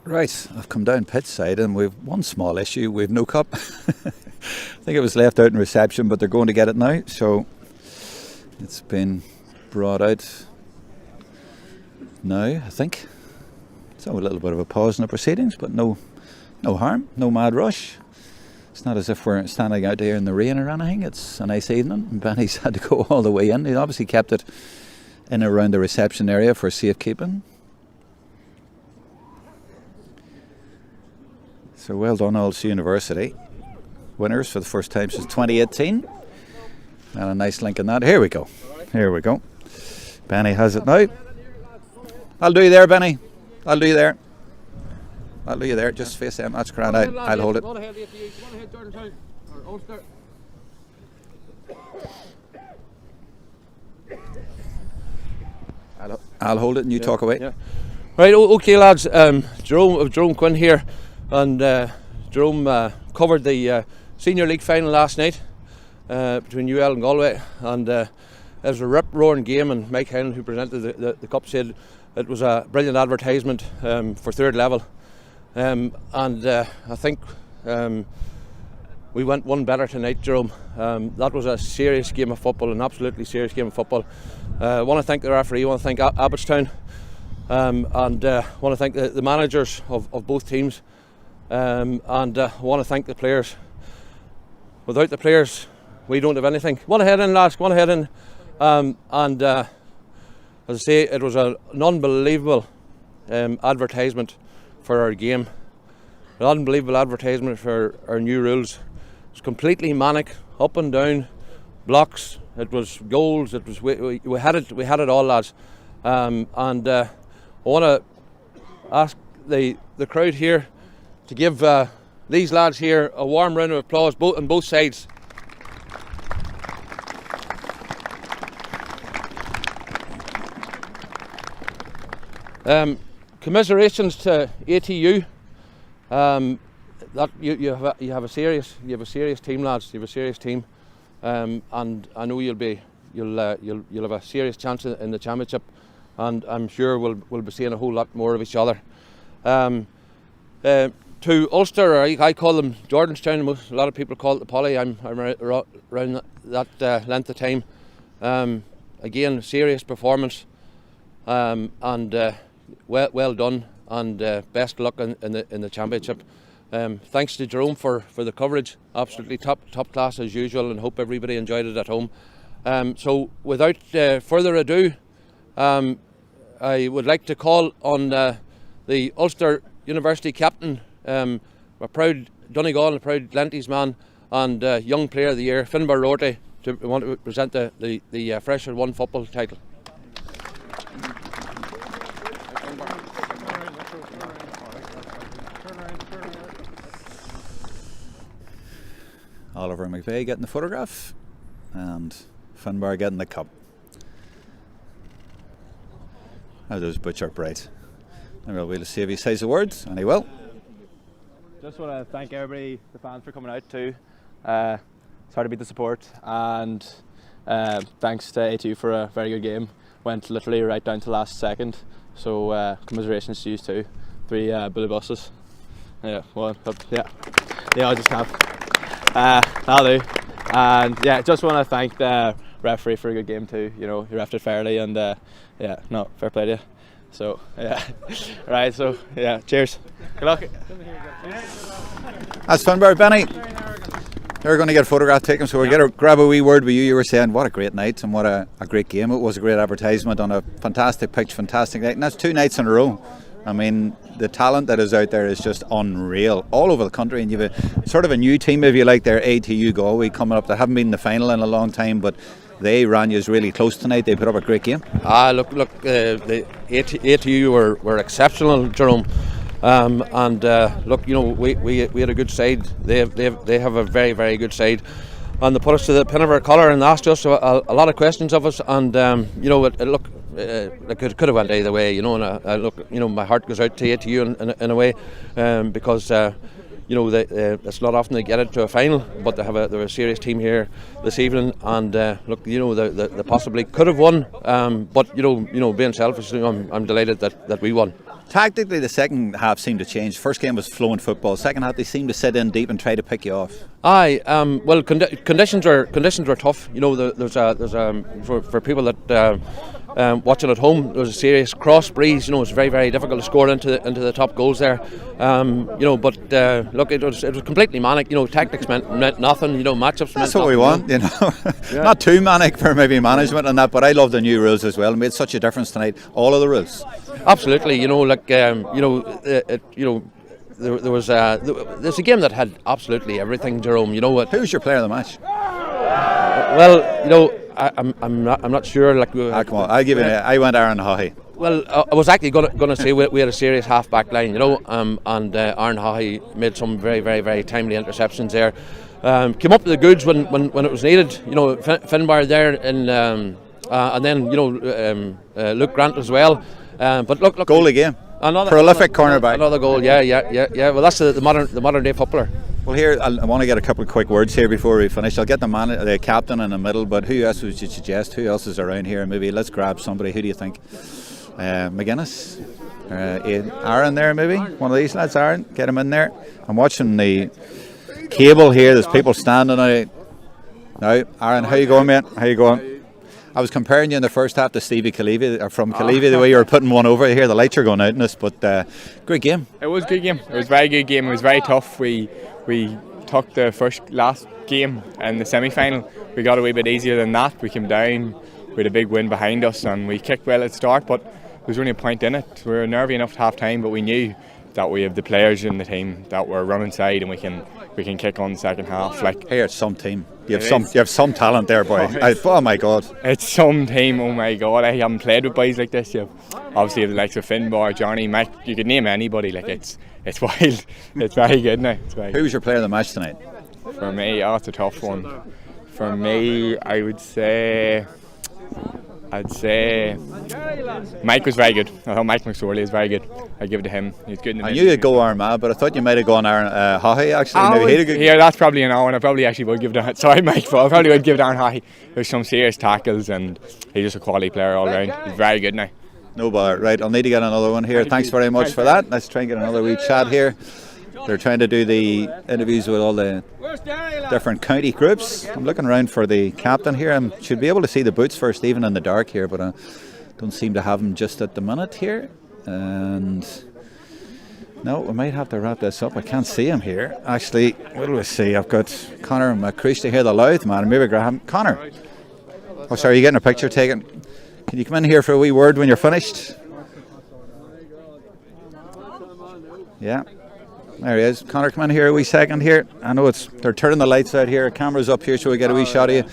Right, I've come down pitch side and we've one small issue. We've no cup. I think it was left out in reception, but they're going to get it now. So it's been brought out now, I think. So a little bit of a pause in the proceedings, but no harm, no mad rush. It's not as if we're standing out here in the rain or anything. It's a nice evening, and Benny's had to go all the way in. He obviously kept it in and around the reception area for safekeeping. So well done, Ulster University. Winners for the first time since 2018. And a nice link in that. Here we go. Here we go. Benny has it now. I'll do you there, Benny. I'll do you there. I'll do you there. Just face them. That's grand. I'll hold it. I'll hold it and you talk away. Yeah. Right, okay lads, Jerome Quinn here, and Jerome covered the Senior League final last night between UL and Galway, and it was a rip-roaring game, and Mike Highland, who presented the cup, said it was a brilliant advertisement for third level, and I think we went one better tonight, Jerome. That was a serious game of football, an absolutely serious game of football. I want to thank the referee, I want to thank Abbotstown, and I want to thank the managers of both teams, and I want to thank the players. Without the players, we don't have anything. Go on ahead in, lads, go on ahead in. As I say, it was an unbelievable advertisement for our game, an unbelievable advertisement for our new rules. It was completely manic, up and down, blocks. It was goals. It was we had it. We had it all, lads. I want to ask the crowd here to give these lads here a warm round of applause, on both sides. Commiserations to ATU. That you have a serious team, lads. You have a serious team, and I know you'll have a serious chance in the championship, and I'm sure we'll be seeing a whole lot more of each other. To Ulster, or I call them Jordanstown. A lot of people call it the Poly. I'm around that length of time. Again, serious performance, and well done, and best luck in the championship. Thanks to Jerome for the coverage. Absolutely top class as usual, and hope everybody enjoyed it at home. So without further ado, I would like to call on the Ulster University captain, a proud Donegal, a proud Lenties man, and young player of the year, Finbar Rorty, to want to present the Fresher 1 football title. Oliver McVeigh getting the photograph, and Finbar getting the cup. How does Butcher bright? And we'll see if he says the words, and he will. Just want to thank everybody, the fans, for coming out too. Sorry to beat the support, and thanks to ATU for a very good game. Went literally right down to last second, so commiserations to you too. 3 bully buses. Yeah, one. Yeah, I just have. That'll do. And yeah, just want to thank the referee for a good game too. You know, he refed it fairly, and yeah, no, fair play to you. So yeah, right. So yeah, cheers. Good luck. That's Finbar. Benny, you're going to get a photograph taken, so we'll grab a wee word with you. You were saying what a great night and what a great game. It was a great advertisement on a fantastic pitch, fantastic night, and that's 2 nights in a row. I mean, the talent that is out there is just unreal all over the country, and you've a sort of a new team, if you like, there, ATU Galway, coming up. They haven't been in the final in a long time, but they ran you really close tonight. They put up a great game. Look, the ATU were exceptional, Jerome, and look, you know, we had a good side. They have a very, very good side, and they put us to the pin of our collar and asked us a lot of questions of us, and you know, it could have went either way, you know. And look, you know, my heart goes out to ATU in a way, because you know, it's not often they get it to a final, but they're a serious team here this evening, and look, you know, they possibly could have won, but you know, being selfish, you know, I'm delighted that we won. Tactically, the second half seemed to change. First game was flowing football. Second half, they seemed to sit in deep and try to pick you off. Aye, well, conditions were tough. You know, there's for people that watching at home, there was a serious cross breeze. You know, it's very, very difficult to score into the top goals there. You know, but look, it was completely manic. You know, tactics meant nothing. You know, matchups. That's what we want. You know, yeah. Not too manic for maybe management and that, but I love the new rules as well. It made such a difference tonight. All of the rules. Absolutely. You know, like you know, there's a game that had absolutely everything, Jerome. You know what? Who's your player of the match? Well, you know, I'm not sure. Like, come on, I'll give you. I went Aaron Haughey. Well, I was actually going to say we had a serious half-back line, you know, and Aaron Haughey made some very, very, very timely interceptions there. Came up with the goods when it was needed. You know, Finbar there and then Luke Grant as well. But look, Goal again. Another prolific cornerback. Another goal. Yeah. Well, that's the modern day footballer. Well, here I want to get a couple of quick words here before we finish. I'll get the captain in the middle, but who else would you suggest? Who else is around here? Maybe let's grab somebody. Who do you think? McGuinness, Aaron there maybe. One of these lads, Aaron. Get him in there. I'm watching the cable here. There's people standing out. Now, Aaron, how you going, mate? How you going? I was comparing you in the first half to Stevie Calivy, or from Calivy, the way you were putting one over here. The lights are going out in this, but great game. It was a good game. It was a very good game. It was very tough. We took the last game in the semi-final. We got a wee bit easier than that. We came down with a big win behind us, and we kicked well at the start, but there was only a point in it. We were nervy enough at half time, but we knew that we have the players in the team that were running side, and we can kick on the second half. Hey, it's some team. You have some talent there, boy. Oh my God. It's some team. Oh my God. I haven't played with boys like this. Obviously, the likes of Finbar, Johnny, Mike. You could name anybody. It's wild. It's very good now. Who was your player of the match tonight? For me, it's a tough one. For me, I'd say Mike was very good. I thought Mike McSorley is very good. I'd give it to him. He's good. I knew you'd go Armagh, but I thought you might have gone Aaron Haughey actually. Yeah, that's probably an hour, and I probably actually would give it. Sorry, Mike, but I probably would give it to Aaron Haughey. There's some serious tackles, and he's just a quality player all round. He's very good now. No bother. Right, I'll need to get another one here. Thanks very much for that. Let's try and get another wee chat here. They're trying to do the interviews with all the different county groups. I'm looking around for the captain here. I should be able to see the boots first, even in the dark here, but I don't seem to have them just at the minute here. And no, we might have to wrap this up. I can't see him here. Actually, what do we see? I've got Conor McCreasty here, the Louth man. Maybe Graham. Conor. Oh, sorry, you getting a picture taken? Can you come in here for a wee word when you're finished? Yeah. There he is. Conor, come in here a wee second here. I know they're turning the lights out here. Camera's up here so we get a wee shot of you.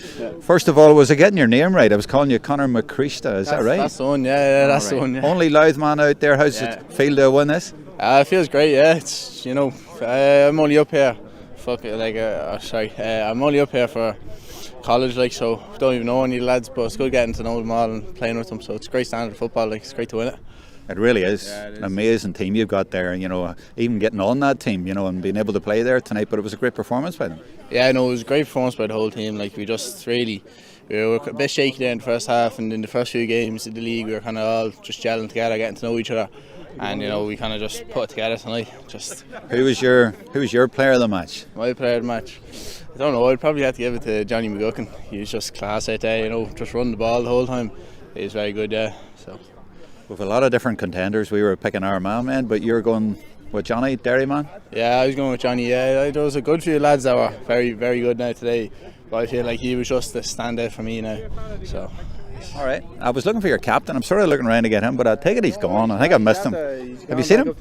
First of all, was I getting your name right? I was calling you Conor McCreasty. Is that right? That's the one, yeah, that's the one. Yeah. Only Louth man out there. How's it feel to win this? It feels great, yeah. It's, I'm only up here. I'm only up here for college, so don't even know any lads, but it's good getting to know them all and playing with them. So it's great standard football. It's great to win it. It really is. An amazing team you've got there, even getting on that team, and being able to play there tonight. But it was a great performance by them. Yeah, no, it was a great performance by the whole team. We were a bit shaky there in the first half, and in the first few games in the league, we were kind of all just gelling together, getting to know each other, and we kind of just put it together tonight. Who was your player of the match? My player of the match, I don't know. I'd probably have to give it to Johnny McGuckin. He was just class out there, just running the ball the whole time. He was very good, yeah. So. With a lot of different contenders, we were picking our man, but you're going with Johnny, Derryman? Yeah, I was going with Johnny, yeah. There was a good few lads that were very, very good now today, but I feel like he was just the standout for me now. So. All right. I was looking for your captain. I'm sort of looking around to get him, but I take it he's gone. I think I missed him. Have you seen him?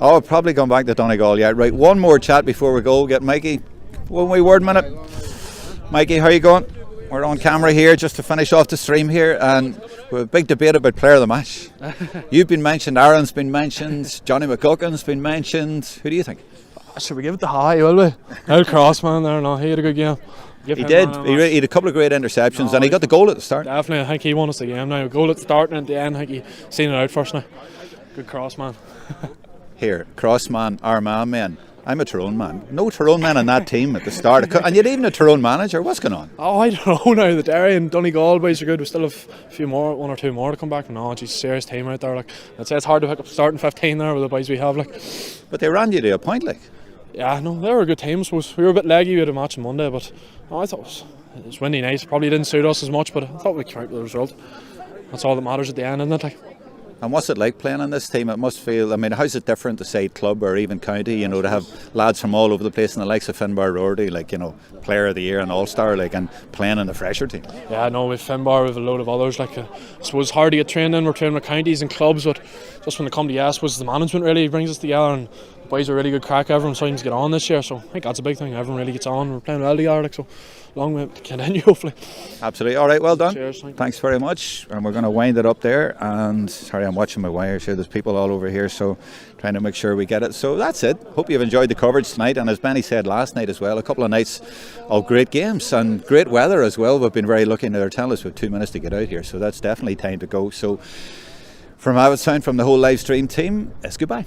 Oh, probably gone back to Donegal, yeah. Right, one more chat before we go. Get Mikey. One wee word minute. Mikey, how you going? We're on camera here just to finish off the stream here, and we have a big debate about player of the match. You've been mentioned, Aaron's been mentioned, Johnny McGuckin's been mentioned. Who do you think? Should we give it to High, will we? Old Crossman there, no, he had a good game. He did. He had a couple of great interceptions, and he got the goal at the start. Definitely, I think he won us the game now. A goal at the start and at the end, I think he seen it out first now. Good Crossman. Here, Crossman, Armagh men. I'm a Tyrone man. No Tyrone men in that team at the start. And yet even a Tyrone manager. What's going on? Oh, I don't know now. The Derry and Donegal boys are good. We still have a few more, one or two more to come back. No, geez, serious team out there. I'd say it's hard to pick up starting 15 there with the boys we have. But they ran you to a point, Yeah, no, they were a good team. I suppose we were a bit leggy. We had a match on Monday, but I thought it was windy nice. Probably didn't suit us as much, but I thought we came out with the result. That's all that matters at the end, isn't it? And what's it like playing in this team? It must feel, how's it different to say club or even county, to have lads from all over the place and the likes of Finbar Roarty, player of the year and all-star, and playing in the fresher team? Yeah, no, with Finbar, with a load of others, I suppose it's hard to get trained in. We're training with counties and clubs, but just when it comes to I suppose the management really brings us together, and the boys are really good crack. Everyone seems to get on this year, so I think that's a big thing. Everyone really gets on. We're playing well together, so long way to continue, hopefully. Absolutely. All right, well done. Cheers, thank you. Thanks very much. And we're going to wind it up there. And sorry, I'm watching my wires here. There's people all over here, so trying to make sure we get it. So that's it. Hope you've enjoyed the coverage tonight. And as Benny said last night as well, a couple of nights of great games and great weather as well. We've been very lucky. Now they're telling us we have 2 minutes to get out here, so that's definitely time to go. So from Abbotstown, from the whole live stream team, it's goodbye.